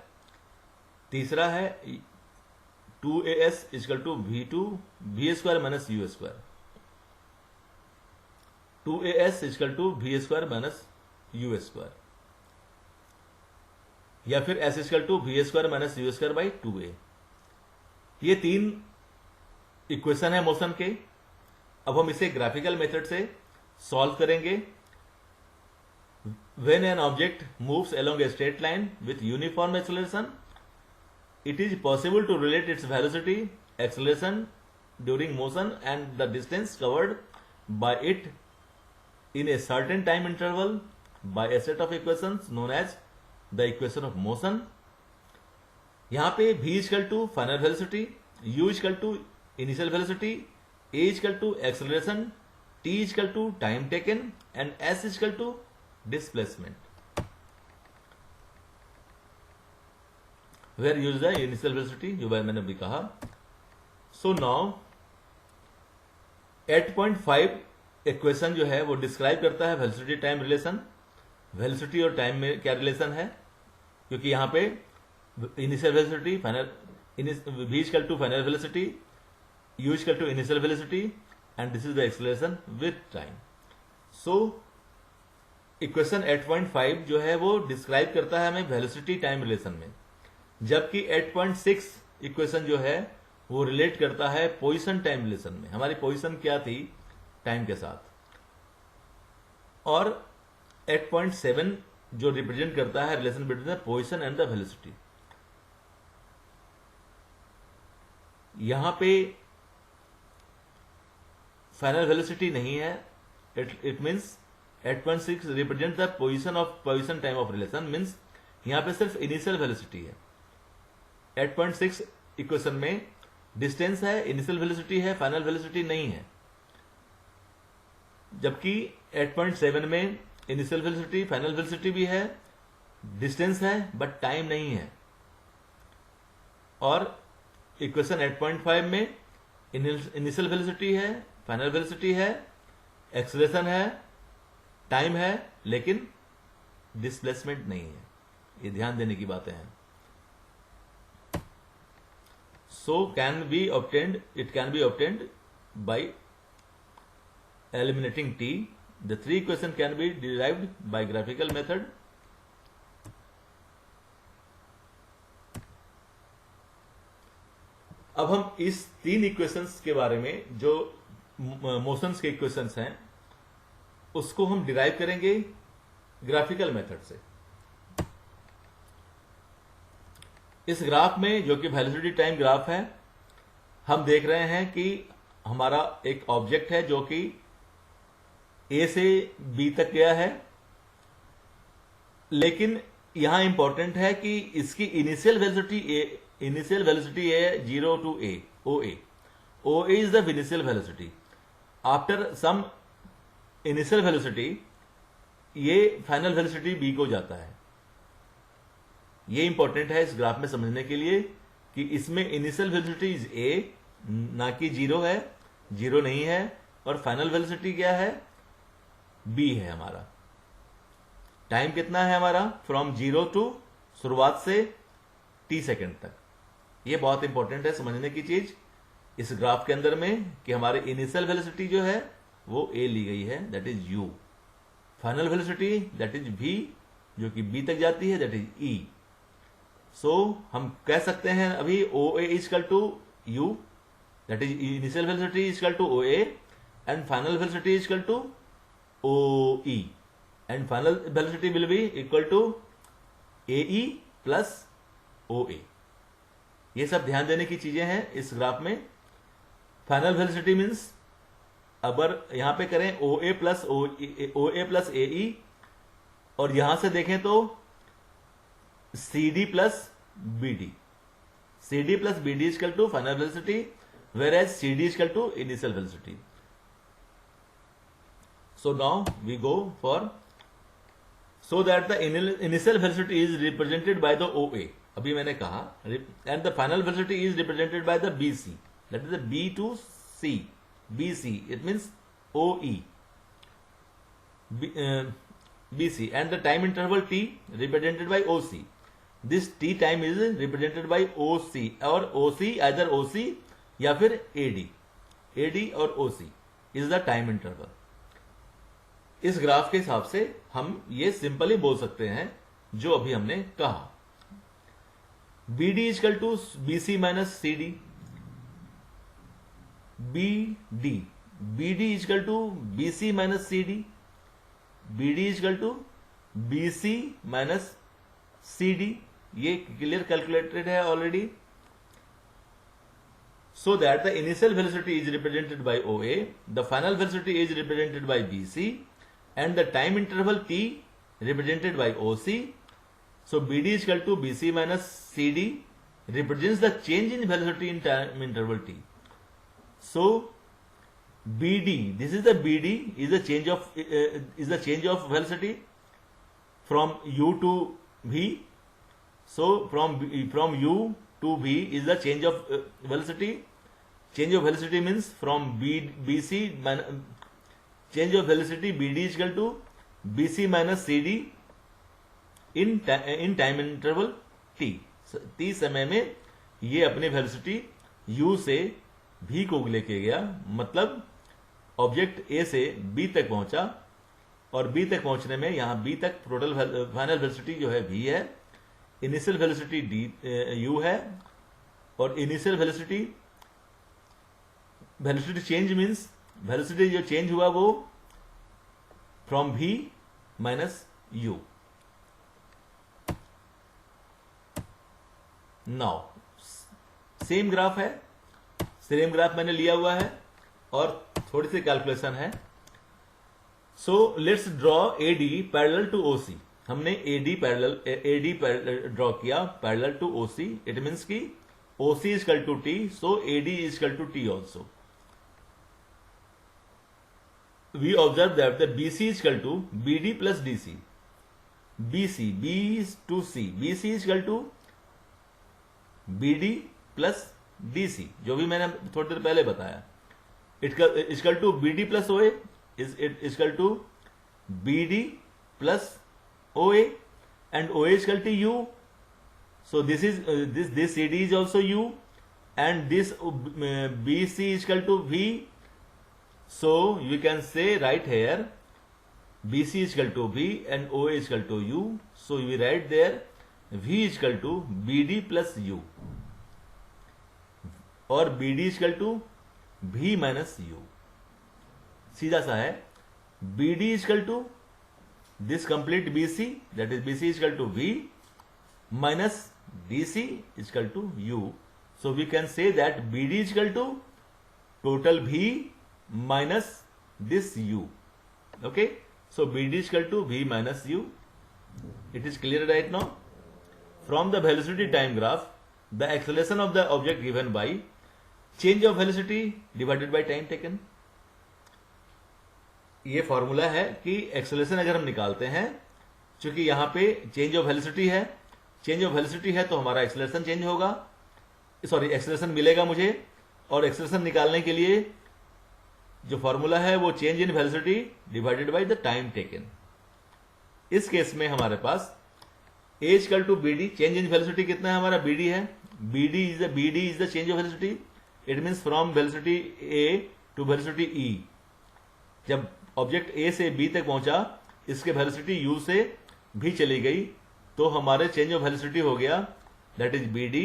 तीसरा है 2as equal to v2 v square minus you square. 2as equal to v square minus you square या फिर s equal to v square minus you square by 2a. ये तीन इक्वेशन है मोशन के. अब हम इसे ग्राफिकल मेथड से सॉल्व करेंगे. When an object moves along a straight line with uniform acceleration, it is possible to relate its velocity, acceleration during motion and the distance covered by it in a certain time interval by a set of equations known as the equation of motion. यहां पे v equal to final velocity, u equal to initial velocity, a equal to acceleration, t equal to time taken and s equal to displacement. Where use the initial velocity जो मैंने भी कहा. सो नाउ 8.5 इक्वेशन जो है वो डिस्क्राइब करता है वेलोसिटी टाइम रिलेशन. वेलोसिटी और टाइम में क्या रिलेशन है, क्योंकि यहां पे initial velocity final v equal to final velocity, u equal to initial velocity and this is the acceleration with time. So equation 8.5 जो है वो डिस्क्राइब करता है हमें वेलोसिटी टाइम रिलेशन में, जबकि 8.6 इक्वेशन जो है वो रिलेट करता है पोजीशन टाइम रिलेशन में. हमारी पोजीशन क्या थी टाइम के साथ. और 8.7 जो रिप्रेजेंट करता है relation between the position and the velocity. यहां पे फाइनल वेलोसिटी नहीं है. It means 8.6 represent the position time of relation, means यहां पे सिर्फ इनिशियल वेलोसिटी है. 8.6 इक्वेशन में डिस्टेंस है, इनिशियल वेलोसिटी है, फाइनल वेलोसिटी नहीं है. जबकि 8.7 में इनिशियल वेलोसिटी, फाइनल वेलोसिटी भी है, डिस्टेंस है बट टाइम नहीं है. और इक्वेशन 8.5 में इनिशियल वेलोसिटी है, फाइनल वेलोसिटी है, एक्सेलरेशन है, टाइम है, लेकिन डिस्प्लेसमेंट नहीं है. ये ध्यान देने की बातें हैं. So it can be obtained by eliminating t. The 3 equation can be derived bye graphical method. अब हम इस 3 इक्वेशंस के बारे में, जो मोशंस के इक्वेशंस हैं, उसको हम डिराइव करेंगे ग्राफिकल मेथड से. इस ग्राफ में, जो कि वेलोसिटी टाइम ग्राफ है, हम देख रहे हैं कि हमारा एक ऑब्जेक्ट है जो कि ए से बी तक गया है, लेकिन यहां इंपॉर्टेंट है कि इसकी इनिशियल वेलोसिटी है 0 to a, OA. OA is the initial velocity. After some initial velocity, ये फाइनल वेलोसिटी बी को जाता है. ये इंपॉर्टेंट है इस ग्राफ में समझने के लिए कि इसमें इनिशियल वेलोसिटी इज ए, ना कि 0 है, 0 नहीं है, और फाइनल वेलोसिटी क्या है, बी है. हमारा टाइम कितना है हमारा, फ्रॉम 0 टू शुरुआत से t सेकेंड तक. ये बहुत इंपॉर्टेंट है समझने की चीज इस ग्राफ के अंदर में, कि हमारी इनिशियल वेलोसिटी जो है वो a ली गई है, that is u. Final velocity that is v, जो कि b तक जाती है, दैट इज e. सो हम कह सकते हैं अभी OA equal to u, that is initial velocity equal to OA, and final velocity equal to OE, and final velocity will be equal to AE plus OA. ये सब ध्यान देने की चीजें हैं इस ग्राफ में. फाइनल वेलोसिटी मीन्स अगर यहां पे करें OA प्लस AE, और यहां से देखें तो CD plus BD. CD plus BD equal to final velocity, whereas CD equal to initial velocity. So now we go for, so that the initial velocity is represented by the OA. अभी मैंने कहा, and the final velocity is represented by the BC, that is the B to C, BC, it means OE, BC, and the time interval T represented by OC. This T time is represented by OC, और OC either OC या फिर AD और OC is the time interval. इस ग्राफ के हिसाब से हम ये सिंपली बोल सकते हैं जो अभी हमने कहा. BD equal to BC minus CD, BD equal to BC minus CD, BD equal to BC minus CD. ये क्लियर कैलकुलेटेड है already. So that the initial velocity is represented by OA, the final velocity is represented by BC, and the time interval T represented by OC. So BD is equal to BC minus CD represents the change in velocity in time interval T. So BD, this is the BD, is the change of velocity from U to V. So from U to V is the change of velocity. Change of velocity means from BC change of velocity BD is equal to BC minus CD in time interval T. T समय में ये अपनी वेलोसिटी U से V को लेके गया, मतलब ऑब्जेक्ट A से B तक पहुंचा, और B तक पहुंचने में यहां B तक टोटल फाइनल वेलोसिटी जो है V है, इनिशियल वेलोसिटी U है, और initial velocity change means velocity जो चेंज हुआ वो फ्रॉम V minus U. Now same graph है, सेम ग्राफ मैंने लिया हुआ है और थोड़ी सी कैलकुलेशन है. So let's draw AD parallel to OC. हमने AD पैरेलल ड्रॉ किया parallel to OC. It means कि OC is equal to T, so AD is equal to T also. We observe that the BC is equal to BD plus DC. BC, B to C. BC is equal to BD plus DC, जो भी मैंने थोड़ी देर पहले बताया. It is equal to BD plus OA is equal to BD plus OA, and OA is equal to U. So this is this CD is also U, and this BC is equal to V. So you can say right here BC is equal to V and OA is equal to U. So we write there V is equal to BD plus U और BD is equal to V minus U. सीधा सा है, BD is equal to this complete BC, that is BC is equal to V minus DC is equal to U. So we can say that BD is equal to total V minus this U. Okay, so BD is equal to V minus U. It is clear right now. From the velocity time graph, the acceleration of the object given by change of velocity divided by time taken. ये फॉर्मूला है कि एक्सेलरेशन अगर हम निकालते हैं, चूंकि यहां पे चेंज ऑफ वेलोसिटी है, चेंज ऑफ वेलोसिटी है तो हमारा एक्सेलरेशन चेंज होगा, सॉरी एक्सेलरेशन मिलेगा मुझे, और एक्सेलरेशन निकालने के लिए जो फॉर्मूला है वो change in velocity divided by the time taken. इस केस में हमारे पास A equal to BD, change in velocity कितना है हमारा, BD है, BD is the change of velocity. It means from velocity A to velocity E. जब ऑब्जेक्ट A से B तक पहुंचा, इसके वेलोसिटी U से भी चली गई, तो हमारे चेंज ऑफ वेलोसिटी हो गया that is BD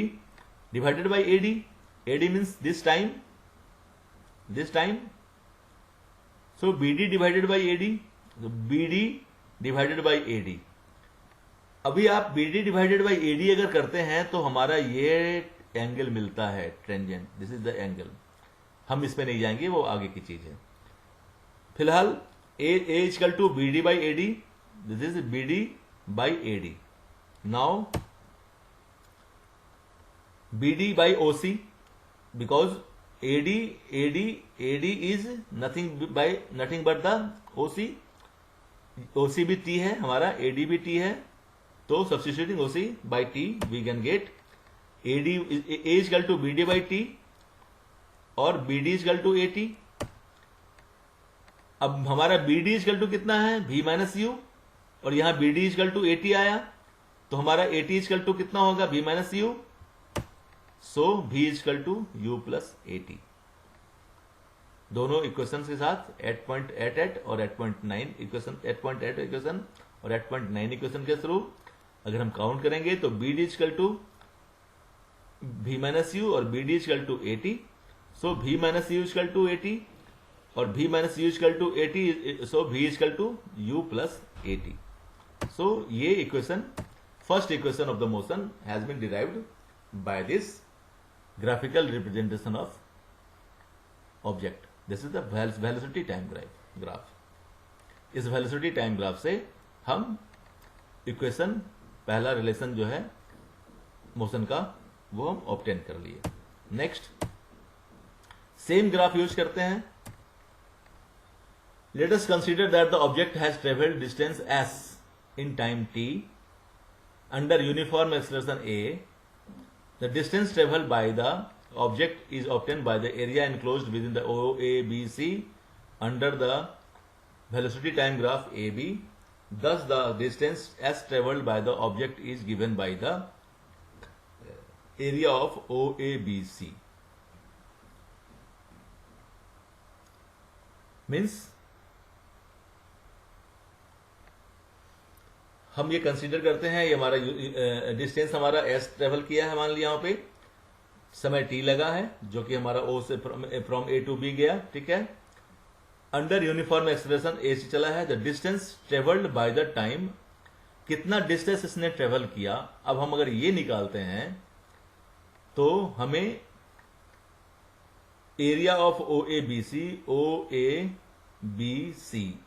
divided by AD. AD means this time. So BD divided by AD, BD divided by AD. अभी आप BD डिवाइडेड बाय AD अगर करते हैं तो हमारा ये एंगल मिलता है, tangent, this is the angle. हम इस पे नहीं जाएंगे, वो आगे की चीज है. फिलहाल A equal to BD by AD, this is BD by AD. Now BD by OC, बिकॉज AD is nothing but the OC. OC भी T है हमारा, AD भी T है, तो substituting OC by T we can get A equal to BD by T और BD इक्वल टू AT. अब हमारा BD इक्वल टू कितना है, V माइनस U, और यहां BD इक्वल टू AT आया, तो हमारा AT इक्वल टू कितना होगा, V minus U. So V equal to U plus AT. दोनों इक्वेशन के साथ 8.88 और 8.9 इक्वेशन, 8.8 इक्वेशन और 8.9 इक्वेशन के थ्रू अगर हम काउंट करेंगे तो BD equal to V minus U और BD equal to AT. So V minus U equal to AT और V minus U equal to AT, so V equal to U plus AT. So ये equation, first equation of the motion has been derived by this graphical representation of object. This is the velocity time graph. इस वेलोसिटी टाइम ग्राफ से हम इक्वेशन, पहला रिलेशन जो है मोशन का, वो हम ऑब्टेन कर लिए. नेक्स्ट सेम ग्राफ यूज करते हैं. Let us consider that the object has traveled distance s in time t under uniform acceleration a. The distance traveled by the object is obtained by the area enclosed within the OABC under the velocity time graph AB. Thus, the distance s traveled by the object is given by the area of OABC. Means हम ये कंसीडर करते हैं, ये हमारा डिस्टेंस हमारा s ट्रेवल किया है, मान लिया यहाँ पे समय t लगा है, जो कि हमारा O से फ्रॉम A टू B गया, ठीक है. अंडर यूनिफॉर्म एक्सेलरेशन A से चला है. The distance travelled bye the time, कितना डिस्टेंस इसने ट्रेवल किया. अब हम अगर ये निकालते हैं तो हमें एरिया ऑफ OABC,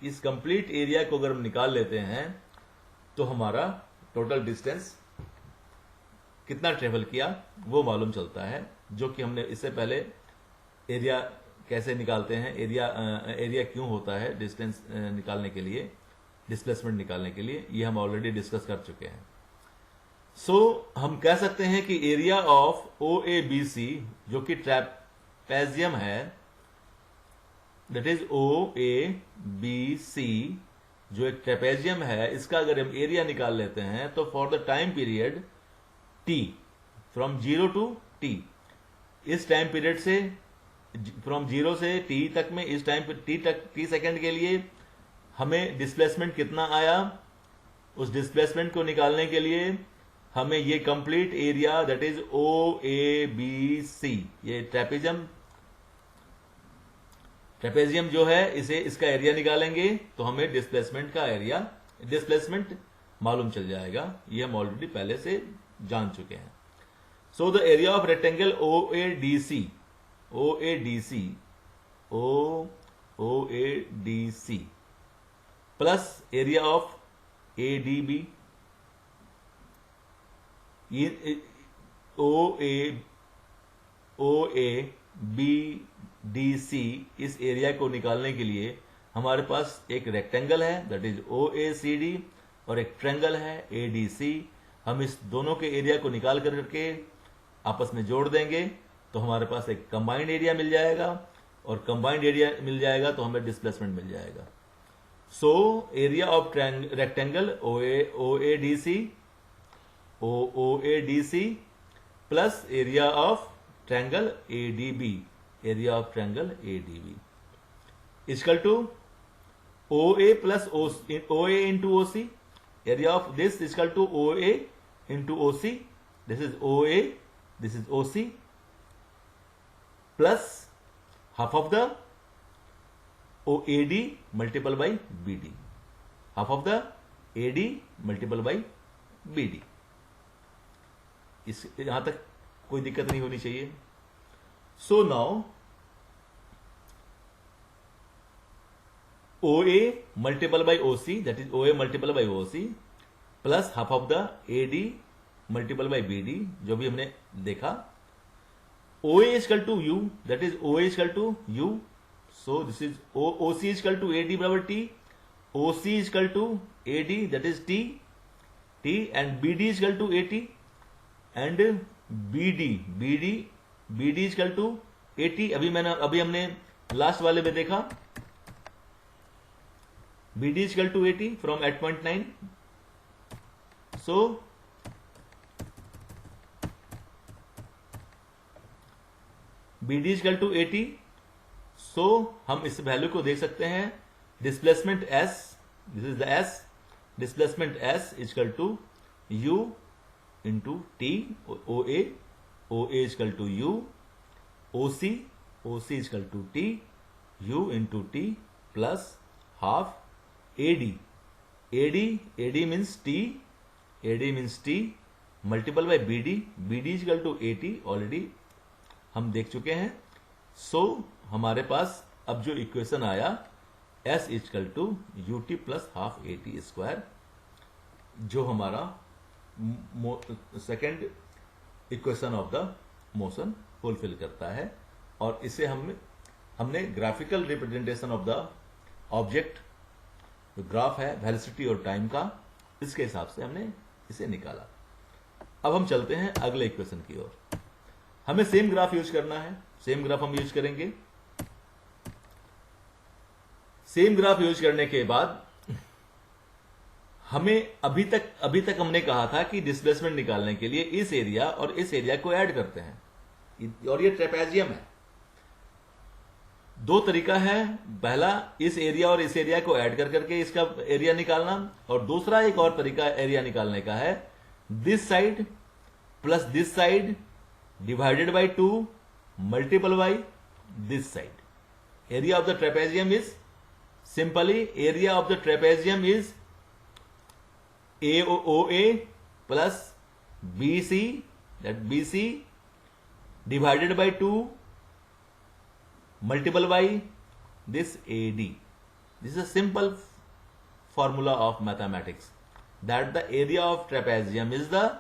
इस कंप्लीट एरिया को अगर हम निकाल लेते हैं तो हमारा टोटल डिस्टेंस कितना ट्रेवल किया वो मालूम चलता है, जो कि हमने इससे पहले एरिया कैसे निकालते हैं, एरिया क्यों होता है डिस्टेंस निकालने के लिए, डिस्प्लेसमेंट निकालने के लिए, ये हम ऑलरेडी डिस्कस कर चुके हैं. सो हम कह सकते हैं कि एरिया ऑफ OABC जो कि ट्रैपेजियम है, दैट इज OABC जो एक ट्रेपेजियम है, इसका अगर हम एरिया निकाल लेते हैं तो for the time period T from 0 to T, इस टाइम पीरियड से फ्रॉम 0 से T तक में, इस टाइम T सेकंड के लिए हमें डिस्प्लेसमेंट कितना आया, उस डिस्प्लेसमेंट को निकालने के लिए हमें ये complete area that is O A B C, ये ट्रेपेजियम जो है इसे इसका एरिया निकालेंगे तो हमें डिस्प्लेसमेंट का एरिया, डिस्प्लेसमेंट मालूम चल जाएगा। ये हम ऑलरेडी पहले से जान चुके हैं। So the area of rectangle O A D C, O A D C, O A D C plus area of A D B, O A B D C, इस एरिया को निकालने के लिए हमारे पास एक रेक्टेंगल है that is O A C D और एक ट्रायंगल है ए डी सी। हम इस दोनों के एरिया को निकाल करके आपस में जोड़ देंगे तो हमारे पास एक कंबाइंड एरिया मिल जाएगा, और कंबाइंड एरिया मिल जाएगा तो हमें डिस्प्लेसमेंट मिल जाएगा। So area of rectangle O A D C, O A D C plus area of triangle A D B, area of triangle A D B equal to O A plus O A into O C, area of this equal to O A into O C, this is O A, this is O C plus half of the O A D multiple by B D, half of the A D multiple by B D. इस यहां तक कोई दिक्कत नहीं होनी चाहिए। So now O A multiple by O C, that is O A multiple by O C plus half of the A D multiple by B D, जो भी हमने देखा। O A equal to u, that is O A equal to u, so this is O C equal to A D बराबर T, O C equal to A D that is T, T and B D equal to A T and B D equal to A T. अभी हमने लास्ट वाले में देखा B D equal to A T from 8.9, so B D equal to A T. So हम इस वैल्यू को देख सकते हैं, displacement S, this is the S, displacement S equal to u into T, O A equal to u, O C equal to T, U into T plus half A D means T multiple by B D equal to A T, already हम देख चुके हैं। सो हमारे पास अब जो इक्वेशन आया S equal to U T plus half A T square, जो हमारा second equation of the motion fulfil करता है। और इसे हमने graphical representation of the object, जो ग्राफ है वेलोसिटी और टाइम का, इसके हिसाब से हमने इसे निकाला। अब हम चलते हैं अगले इक्वेशन की ओर। हमें सेम ग्राफ यूज करना है, सेम ग्राफ हम यूज करेंगे। सेम ग्राफ यूज करने के बाद हमें अभी तक हमने कहा था कि डिस्प्लेसमेंट निकालने के लिए इस एरिया और इस एरिया को ऐड करते हैं, और ये ट्रेपेजियम है। दो तरीका है, पहला इस एरिया और इस एरिया को ऐड करके इसका एरिया निकालना, और दूसरा एक और तरीका एरिया निकालने का है, this side plus this side divided by 2 multiple by this side. Area of the trapezium is simply area of the trapezium is AOA plus BC, that BC divided by 2 multiple by this AD. This is a simple formula of mathematics, that the area of trapezium is the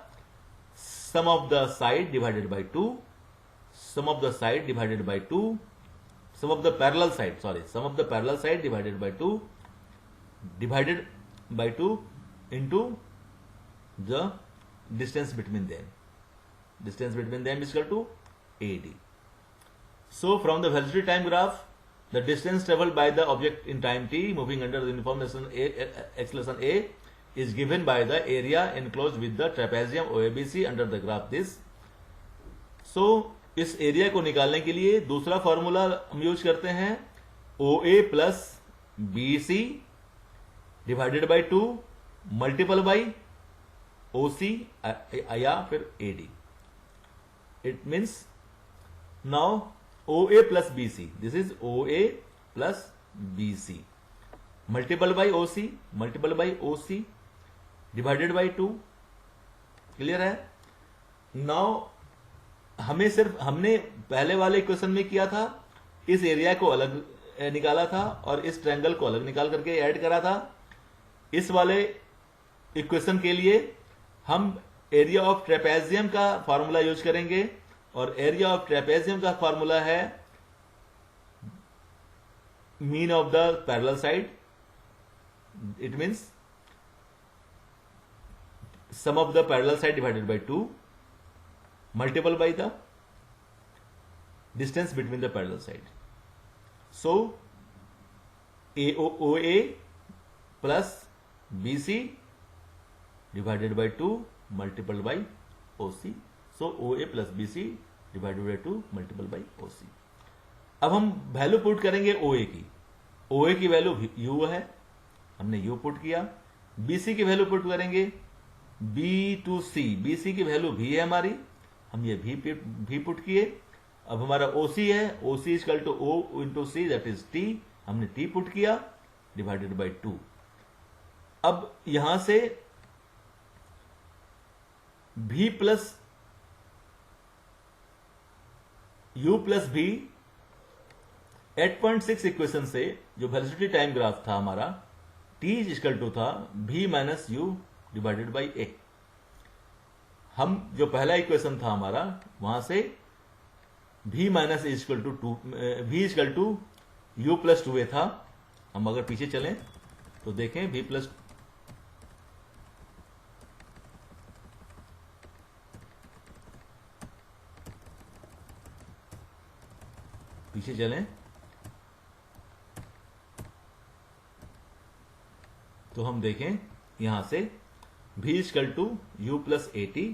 sum of the side divided by 2, sum of the side divided by 2, sum of the parallel side, sum of the parallel side divided by 2 into the distance between them. Distance between them is equal to AD. So from the velocity time graph, the distance traveled by the object in time t moving under the uniform acceleration A is given by the area enclosed with the trapezium OABC under the graph this. So इस एरिया को निकालने के लिए दूसरा फॉर्मूला हम यूज करते हैं, OA plus BC divided by 2 multiple by OC या फिर AD. It means now OA plus BC. This is OA plus BC. Multiple by OC, multiple by OC, divided by 2. Clear है? Now हमने पहले वाले इक्वेशन में किया था, इस एरिया को अलग निकाला था और इस ट्रायंगल को अलग निकाल करके ऐड करा था. इस वाले इक्वेशन के लिए हम एरिया ऑफ ट्रेपेजियम का फॉर्मूला यूज करेंगे और एरिया ऑफ ट्रेपेजियम का फॉर्मूला है mean of the parallel side. It means sum of the parallel side divided by 2 multiple by the distance between the parallel side. So OA plus BC divided by 2 multiplied by OC. So OA plus BC divided by 2 multiplied by OC. अब हम वैल्यू पुट करेंगे OA की. OA की वैल्यू U है, हमने U पुट किया. BC की वैल्यू पुट करेंगे B to C. BC की वैल्यू V है हमारी, हम ये V पुट किए. अब हमारा OC है, OC equal to O into C that is T. हमने T पुट किया डिवाइडेड बाई 2. अब यहां से V plus U plus V 8.6 equation से जो वेलोसिटी टाइम ग्राफ था हमारा T इक्वल टू था V minus U divided by A. हम जो पहला इक्वेशन था हमारा वहां से V minus equal to V equal to U plus 2A था. हम अगर पीछे चलें तो देखें V प्लस पीछे चलें तो हम देखें यहां से V equal to U plus AT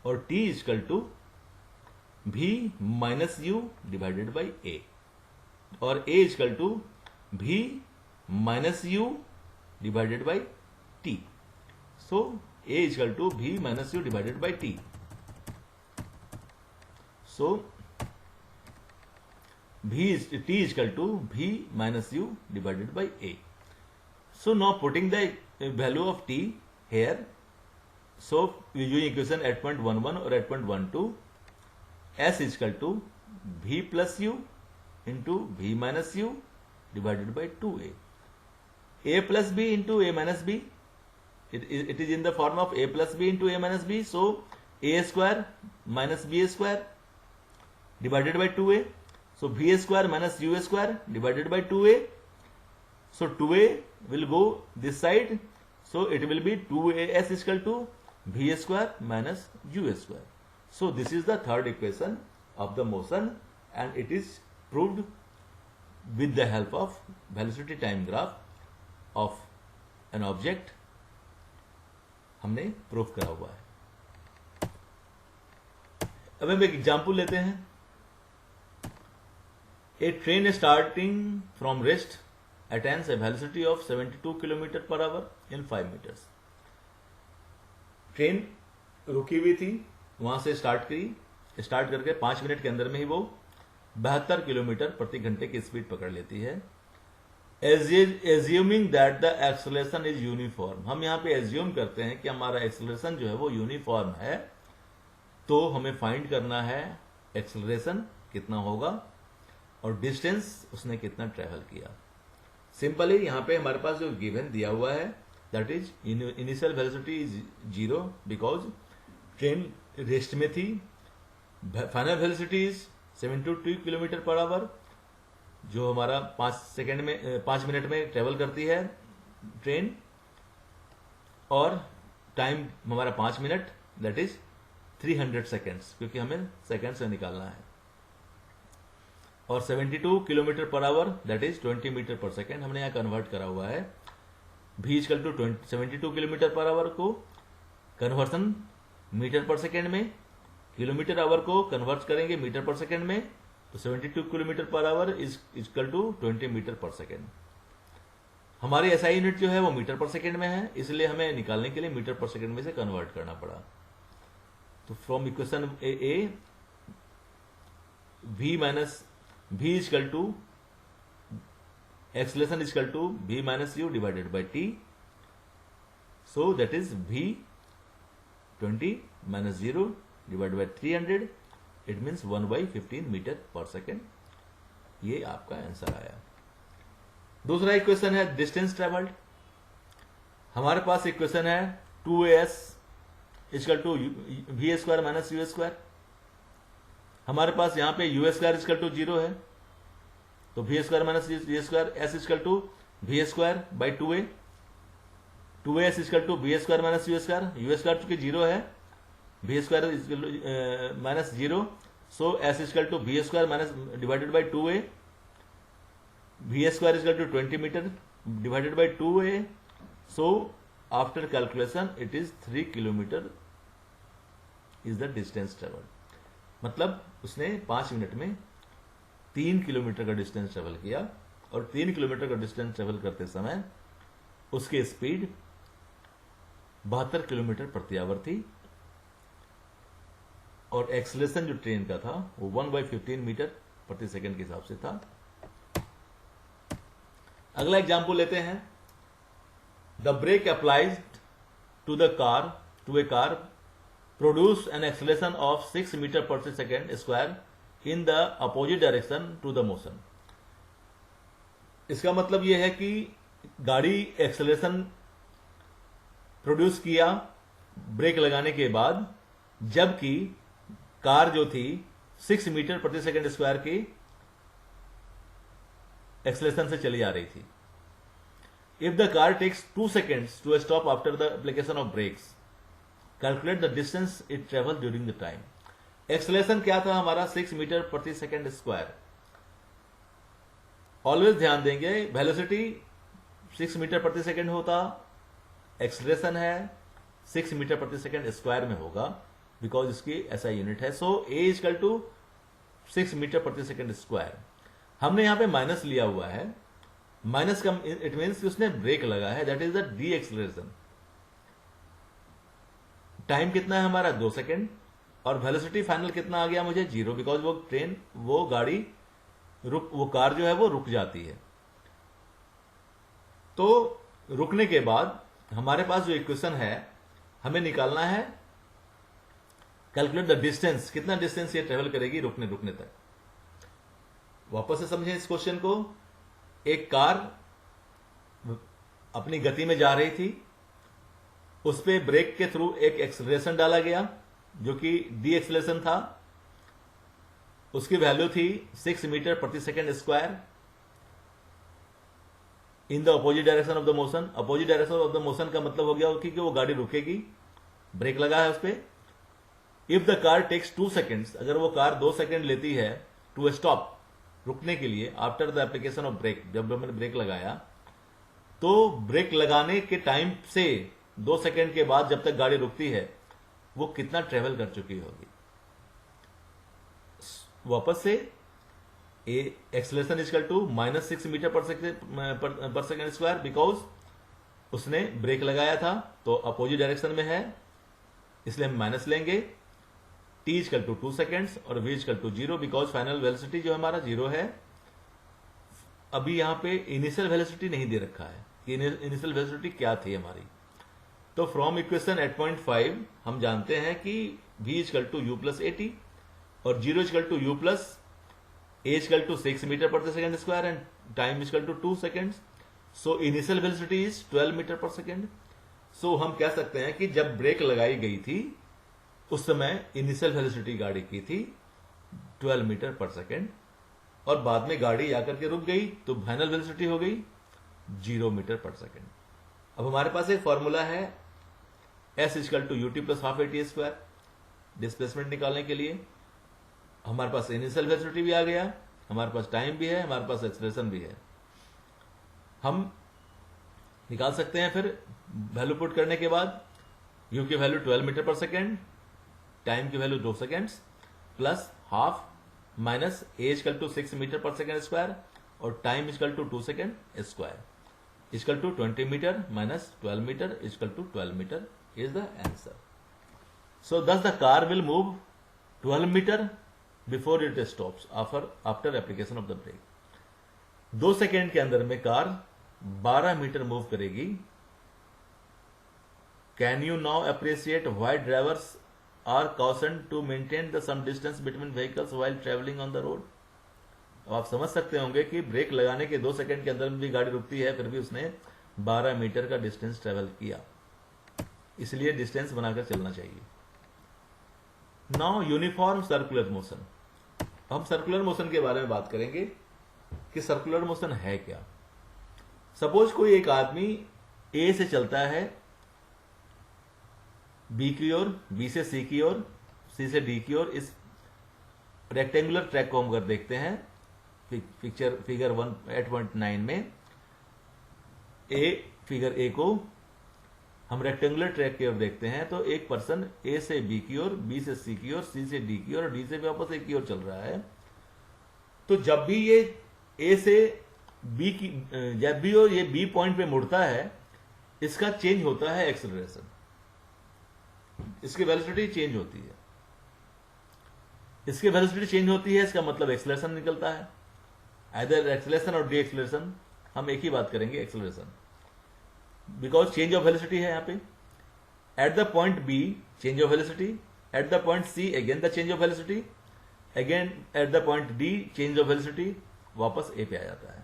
और T equal to V minus U divided by A और A equal to V minus U divided by T. So A equal to V minus U divided by T. So T is equal to V minus U divided by A. So now putting the value of T here, so using equation 8.11 or 8.12, S is equal to V plus U into V minus U divided by 2A. A plus B into A minus B. It is in the form of A plus B into A minus B. So A square minus B square divided by 2A. So V square minus U square divided by 2A. So 2A will go this side. So it will be 2AS is equal to V square minus U square. So this is the third equation of the motion and it is proved with the help of velocity time graph of an object. हमने प्रूफ करा हुआ है. अब हम एक एग्जाम्पल लेते हैं. A train starting from rest attains a velocity of 72 km per hour in 5 meters. Train रुकी हुई थी, वहां से स्टार्ट करके 5 मिनट के अंदर में ही वो 72 किलोमीटर प्रति घंटे की स्पीड पकड़ लेती है. Assuming that the acceleration is uniform. हम यहाँ पे एज्यूम करते हैं कि हमारा एक्सेलरेशन जो है वो यूनिफॉर्म है, तो हमें फाइंड करना है एक्सेलरेशन कितना होगा और डिस्टेंस उसने कितना ट्रेवल किया. सिंपली यहां पे हमारे पास जो गिवन दिया हुआ है that is initial velocity is 0 because train rest में थी. Final velocity is 72 kilometre per our जो हमारा 5 मिनट में ट्रेवल करती है ट्रेन और टाइम हमारा 5 मिनट दैट इज 300 सेकेंड्स क्योंकि हमें सेकेंड से निकालना है. और 72 kilometre per hour that is 20 metre पर सेकेंड हमने यहां कन्वर्ट करा हुआ है. V equal to 72 kilometre per hour को कन्वर्सन मीटर पर सेकेंड में, किलोमीटर आवर को कन्वर्ट करेंगे मीटर पर सेकेंड में, तो 72 kilometre per hour is equal to 20 metre पर सेकेंड. हमारी एसआई यूनिट जो है वो मीटर पर सेकेंड में है, इसलिए हमें निकालने के लिए मीटर पर सेकेंड में से कन्वर्ट करना पड़ा। तो from equation A v minus v equal to acceleration equal to v minus U divided by t, so that is v 20 minus 0 divided by 300, it means 1/15 metre पर सेकेंड। ये आपका आंसर आया। दूसरा इक्वेशन है डिस्टेंस ट्रेवल्ड। हमारे पास इक्वेशन है 2as equal to V square minus you square. हमारे पास यहां पे यू स्क्वायर इजकल टू 0 है, तो V square minus you square, S equal to V square by 2a, 2as equal to V square minus you square चूंकि 0 है, V square equal minus 0, so S equal to V square minus divided by 2a, V square equal to 20 metre divided by 2a, so after calculation it is 3 kilometre is the distance travel. मतलब उसने 5 मिनट में 3 किलोमीटर का डिस्टेंस ट्रेवल किया, और 3 किलोमीटर का डिस्टेंस ट्रेवल करते समय उसकी स्पीड 72 किलोमीटर प्रति आवर थी, और एक्सलेशन जो ट्रेन का था वो 1/15 मीटर प्रति सेकंड के हिसाब से था। अगला एग्जाम्पल लेते हैं। The brake applies to a car produce an acceleration of 6 metre पर second square in the opposite direction to the motion. इसका मतलब यह है कि गाड़ी एक्सलेशन प्रोड्यूस किया ब्रेक लगाने के बाद, जबकि कार जो थी 6 मीटर प्रति सेकेंड स्क्वायर की एक्सलेशन से चली आ रही थी। If the car takes 2 seconds to stop after the application of brakes, calculate the distance it travel during the time. Acceleration क्या था हमारा? 6 मीटर प्रति सेकेंड स्क्वायर। ऑलवेज ध्यान देंगे, वेलोसिटी 6 मीटर प्रति सेकेंड होता, एक्सलेशन है 6 मीटर प्रति सेकेंड स्क्वायर में होगा, बिकॉज इसकी एसआई यूनिट है। सो ए इजकल टू 6 मीटर प्रति सेकेंड स्क्वायर। हमने यहां पे माइनस लिया हुआ है, माइनस का इट मीन्स उसने ब्रेक लगा है, that is the D acceleration. Time कितना है हमारा? 2 सेकेंड, और वेलोसिटी फाइनल कितना आ गया मुझे? 0, बिकॉज वो गाड़ी वो कार जो है वो रुक जाती है। तो रुकने के बाद हमारे पास जो इक्वेशन है हमें निकालना है, कैलकुलेट द डिस्टेंस, कितना डिस्टेंस ये ट्रेवल करेगी रुकने तक। वापस से समझें इस क्वेश्चन को। एक कार अपनी गति में जा रही थी, उस पे ब्रेक के थ्रू एक एक्सेलरेशन डाला गया जो कि डी एक्सेलरेशन था। उसकी वैल्यू थी 6 मीटर प्रति second square in the opposite direction of the motion. Opposite direction of the motion का मतलब हो गया कि वो गाड़ी रुकेगी, ब्रेक लगा है उस पर। If the car takes 2 seconds, अगर वो कार 2 सेकेंड लेती है टू स्टॉप, रुकने के लिए, after the application of brake, जब हमने ब्रेक लगाया, तो ब्रेक लगाने के टाइम से 2 सेकेंड के बाद जब तक गाड़ी रुकती है वो कितना ट्रेवल कर चुकी होगी। वापस से एक्सलेशन इजकल टू -6 मीटर पर सेकेंड स्क्वायर, बिकॉज उसने ब्रेक लगाया था तो अपोजिट डायरेक्शन में है, इसलिए हम माइनस लेंगे। टी इजकल टू 2 seconds और V equal to 0, because final velocity जो हमारा 0 है। अभी यहां पे इनिशियल वेलोसिटी नहीं दे रखा है कि इनिशियल वेलोसिटी क्या थी हमारी। तो फ्रॉम इक्वेशन 8.5 हम जानते हैं कि v equal to u plus AT और 0 equal to u plus a equal to 6 metre प्रति second square and time equal to 2 seconds। So initial velocity is 12 metre पर सेकेंड। सो हम कह सकते हैं कि जब ब्रेक लगाई गई थी उस समय इनिशियल वेलोसिटी गाड़ी की थी 12 मीटर पर सेकेंड, और बाद में गाड़ी आकर के रुक गई तो फाइनल वेलोसिटी हो गई 0 मीटर पर सेकेंड। अब हमारे पास एक फॉर्मूला है s equal to ut plus half AT square, displacement निकालने के लिए। हमारे पास इनिशियल वेलोसिटी भी आ गया, हमारे पास टाइम भी है, हमारे पास एक्सलेशन भी है। हम निकाल सकते हैं फिर वैल्यू पुट करने के बाद, u की वैल्यू 12 मीटर पर सेकेंड, टाइम की value 2 seconds, plus half minus a equal to 6 metre पर सेकेंड स्क्वायर और time equal to 2 second square. Equal to 20 metre minus 12 metre equal to 12 metre is the answer. So thus the car will move 12 meter before it stops after application of the brake. 2 second के अंदर में कार 12 मीटर मूव करेगी. Can you now appreciate why drivers are cautioned to maintain the some distance between vehicles while traveling on the road? अब आप समझ सकते होंगे कि ब्रेक लगाने के 2 सेकेंड के अंदर में भी गाड़ी रुकती है, फिर भी उसने 12 मीटर का डिस्टेंस ट्रेवल किया. इसलिए डिस्टेंस बनाकर चलना चाहिए. Now uniform circular motion. हम सर्कुलर मोशन के बारे में बात करेंगे कि सर्कुलर मोशन है क्या. सपोज कोई एक आदमी ए से चलता है बी की ओर, बी से सी की ओर, सी से डी की ओर. इस रेक्टेंगुलर ट्रैक को हम अगर देखते हैं फिगर 8.9 में, फिगर ए को हम रेक्टेंगुलर ट्रैक की ओर देखते हैं तो एक पर्सन ए से बी की ओर, बी से सी की ओर, सी से डी की ओर और डी से वापस ए की ओर चल रहा है. तो जब भी ये ए से बी की, जब भी ये बी पॉइंट पे मुड़ता है, इसका चेंज होता है एक्सेलरेशन, इसकी वेलोसिटी चेंज होती है. इसकी वेलोसिटी चेंज होती है, इसका मतलब एक्सेलरेशन निकलता है. आइदर एक्सेलरेशन और डी एक्सेलरेशन. हम एक ही बात करेंगे, acceleration, because change of velocity है यहां पे. At the point B change of velocity, at the point C again the change of velocity, again at the point D change of velocity, वापस ए पे आ जाता है.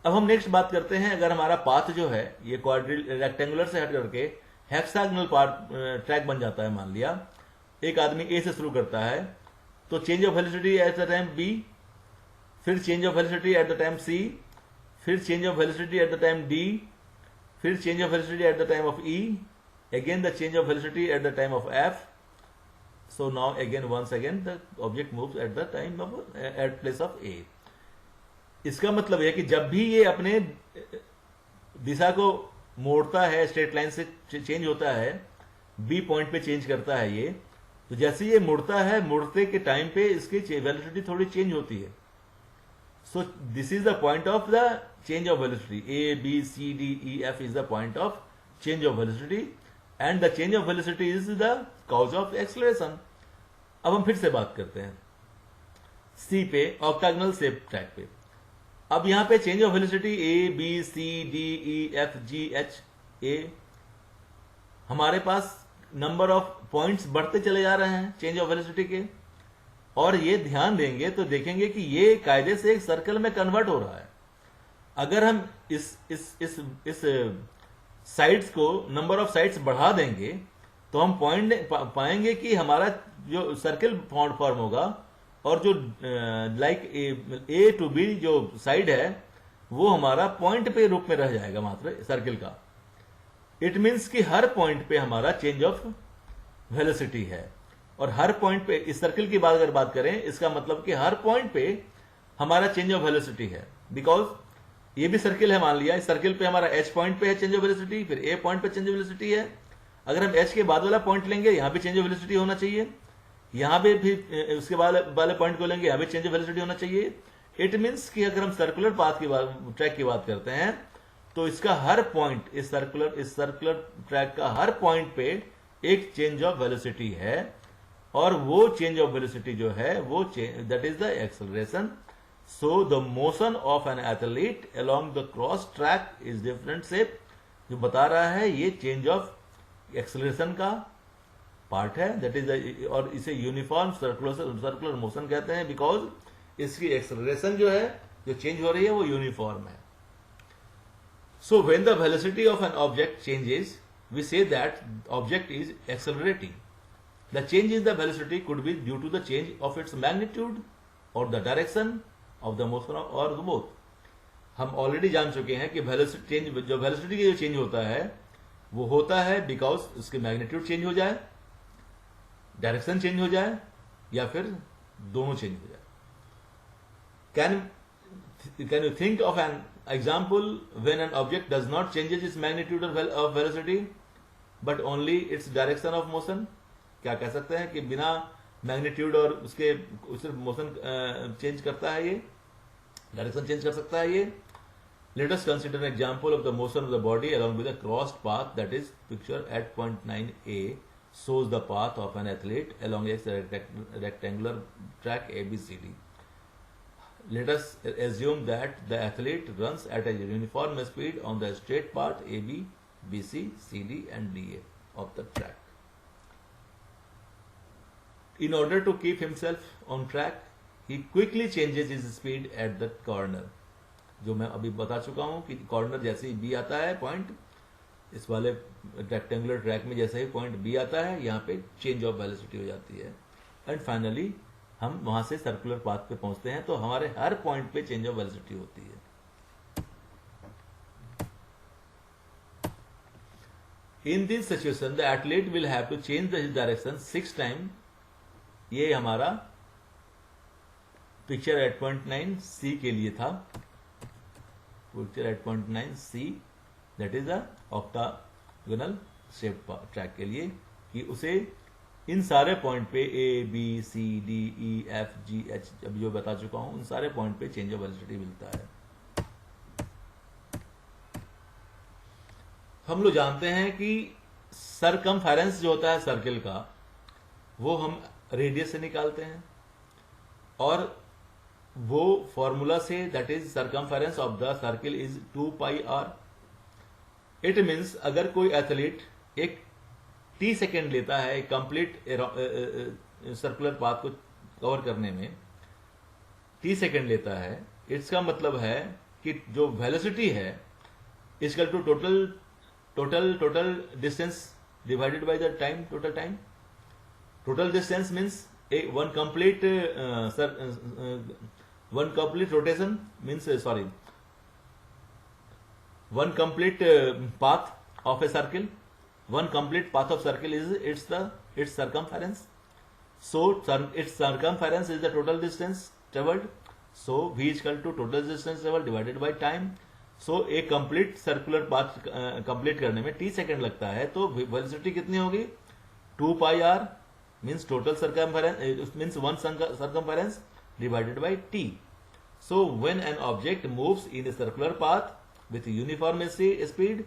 अब हम नेक्स्ट बात करते हैं, अगर हमारा पाथ जो है ये रेक्टेंगुलर से हट करके हेक्सागोनल ट्रैक बन जाता है. मान लिया एक आदमी ए से शुरू करता है, तो change of velocity at the time B, फिर change of velocity at the time C, फिर change of velocity at the time D, फिर change of velocity at the time of E, again the change of velocity at the time of F. So now again once again the object moves at the time of at place of A. इसका मतलब है कि जब भी ये अपने दिशा को मोड़ता है, स्ट्रेट लाइन से चेंज होता है, बी पॉइंट पे चेंज करता है ये, तो जैसे ये मुड़ता है, मुड़ते के टाइम पे इसकी वेलोसिटी थोड़ी चेंज होती है. सो this is the point of the change of velocity. A, B, C, D, E, F is the point of change of velocity and the change of velocity is the cause of acceleration. अब हम फिर से बात करते हैं C पे, ऑक्टागोनल शेप ट्रैक पे. अब यहां पे change of velocity A, B, C, D, E, F, G, H, A, हमारे पास नंबर ऑफ पॉइंट्स बढ़ते चले जा रहे हैं चेंज ऑफ वेलोसिटी के. और ये ध्यान देंगे तो देखेंगे कि ये कायदे से एक सर्कल में कन्वर्ट हो रहा है. अगर हम इस साइड्स को, नंबर ऑफ साइड्स बढ़ा देंगे तो हम पॉइंट पाएंगे कि हमारा जो सर्कल फॉर्म होगा और जो लाइक ए टू बी जो साइड है वो हमारा पॉइंट पे रूप में रह जाएगा मात्र सर्कल का. इट मीन्स कि हर पॉइंट पे हमारा चेंज ऑफ वेलोसिटी है. और हर पॉइंट पे, इस सर्कल की बात अगर बात करें, इसका मतलब कि हर पॉइंट पे हमारा चेंज ऑफ वेलोसिटी है. बिकॉज ये भी सर्किल है, मान लिया इस सर्किल पे हमारा एच पॉइंट पे है चेंज ऑफ वेलोसिटी, फिर ए पॉइंट पे चेंज ऑफ वेलोसिटी है. अगर हम एच के बाद वाला पॉइंट लेंगे, यहां पे चेंज ऑफ वेलोसिटी होना चाहिए. यहां पे भी उसके बाद वाले पॉइंट को लेंगे, यहां पे चेंज ऑफ वेलोसिटी होना चाहिए. इट मीन्स कि अगर हम सर्कुलर पाथ की ट्रैक की बात करते हैं तो इसका हर पॉइंट, इस सर्कुलर ट्रैक का हर पॉइंट पे एक चेंज ऑफ वेलोसिटी है. और वो चेंज ऑफ वेलोसिटी जो है वो that is the acceleration. So the motion of an athlete along the cross track is different shape. जो बता रहा है ये चेंज ऑफ एक्सेलरेशन का पार्ट है. दैट इज और इसे यूनिफॉर्म सर्कुलर मोशन कहते हैं बिकॉज इसकी एक्सेलरेशन जो है, जो चेंज हो रही है वो यूनिफॉर्म है. So when the velocity of an object changes we say that object is accelerating. The change in the velocity could be due to the change of its magnitude or the direction of the motion or both. हम ऑलरेडी जान चुके हैं कि वेलोसिटी चेंज, जो वेलोसिटी का जो चेंज होता है वो होता है बिकॉज उसके मैग्नीट्यूड चेंज हो जाए, डायरेक्शन चेंज हो जाए या फिर दोनों चेंज हो जाए. Can you think of an example when an object does not changes its magnitude of velocity but only its direction of motion. क्या कह सकते हैं कि बिना मैग्नीट्यूड और उसके मोशन चेंज करता है, ये डायरेक्शन चेंज कर सकता है ये. Let us consider an example of the motion of the body along with a crossed path, that is picture at point 9a shows the path of an athlete along a rectangular track ABCD. Let us assume that the athlete runs at a uniform speed on the straight path AB, BC, CD and DA of the track. In order to keep himself on track, he quickly changes his speed at the corner. जो मैं अभी बता चुका हूं कि कॉर्नर जैसे ही बी आता है पॉइंट, इस वाले रेक्टेंगुलर ट्रैक में जैसे ही पॉइंट बी आता है, यहाँ पे चेंज ऑफ वेलोसिटी हो जाती है एंड फाइनली हम वहां से सर्कुलर पाथ पे पहुंचते हैं, तो हमारे हर पॉइंट पे चेंज ऑफ वेलोसिटी होती है. In this situation the athlete will have to change the direction 6 time. ये हमारा पिक्चर एट पॉइंट 9 सी के लिए था. Picture at point 9 C that is the octagonal shape track के लिए, कि उसे इन सारे पॉइंट पे A B C D E F G H, अभी जो बता चुका हूं, उन सारे पॉइंट पे चेंज ऑफ वेलोसिटी मिलता है. हम लोग जानते हैं कि सरकमफेरेंस जो होता है सर्किल का, वो हम रेडियस से निकालते हैं, और वो फॉर्मूला से that is circumference of the circle is 2 pi R. It means अगर कोई एथलीट एक टी सेकेंड लेता है एक कंप्लीट सर्कुलर पाथ को कवर करने में, टी सेकेंड लेता है, इसका मतलब है कि जो वेलोसिटी है equal to total distance divided by the time, total time. Total distance means one complete rotation means one complete path of a circle. One complete path of circle is its circumference. So its circumference is the total distance traveled. So V is equal to total distance traveled divided by time. So एक complete circular path complete करने में t सेकेंड लगता है, तो वेलोसिटी कितनी होगी? 2 pi r means total circumference, means one circumference divided by t. So when an object moves in a circular path with uniform speed,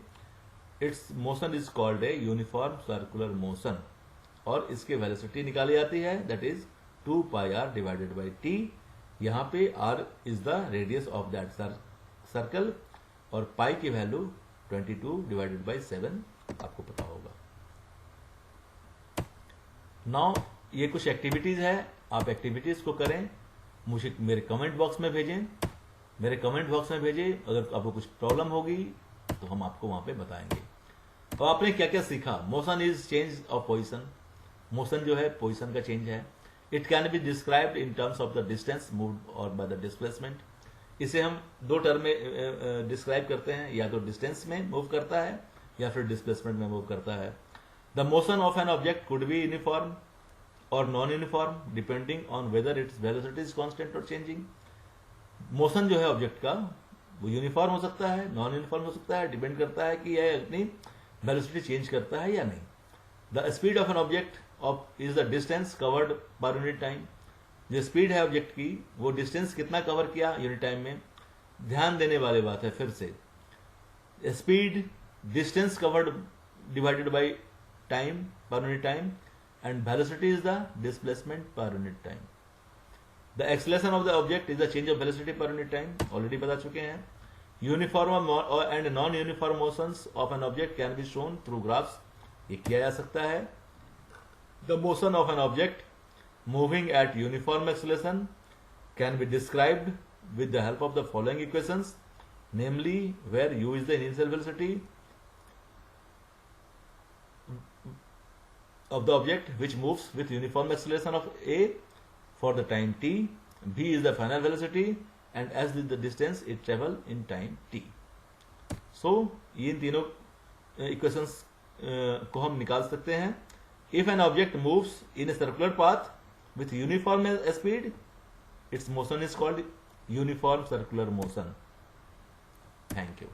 its motion is called a uniform circular motion. और इसके वेलोसिटी निकाली जाती है, that is 2 pi r divided by t. यहाँ पे r is the radius of that circle और pi की वैल्यू 22 divided by 7 आपको पता होगा. नाउ ये कुछ एक्टिविटीज है, आप एक्टिविटीज को करें, मुझे मेरे कमेंट बॉक्स में भेजें. अगर आपको कुछ प्रॉब्लम होगी तो हम आपको वहां पे बताएंगे. तो आपने क्या क्या सीखा? Motion is change of position. Motion जो है पोजीशन का चेंज है. It can be described in terms of the distance moved और बाय द डिस्प्लेसमेंट. इसे हम दो टर्म में डिस्क्राइब करते हैं, या तो डिस्टेंस में मूव करता है या फिर डिस्प्लेसमेंट में मूव करता है. The motion of an object could be uniform or non-uniform depending on whether its velocity is constant or changing. Motion जो है ऑब्जेक्ट का वो यूनिफॉर्म हो सकता है, नॉन यूनिफॉर्म हो सकता है, डिपेंड करता है कि यह अपनी वेलोसिटी चेंज करता है या नहीं. The speed of an object is the distance covered per unit time. जो स्पीड है ऑब्जेक्ट की, वो डिस्टेंस कितना कवर किया यूनिट टाइम में. ध्यान देने वाली बात है फिर से, speed distance covered divided by time per unit time, and velocity is the displacement per unit time. The acceleration of the object is the change of velocity per unit time. Already बता चुके हैं. Uniform and non-uniform motions of an object can be shown through graphs. ये किया जा सकता है. The motion of an object moving at uniform acceleration can be described with the help of the following equations, namely where u is the initial velocity of the object which moves with uniform acceleration of a for the time t, v is the final velocity, and s is the distance it travel in time t. So ये तीनों equations को हम निकाल सकते हैं. If an object moves in a circular path with uniform speed, its motion is called uniform circular motion. Thank you.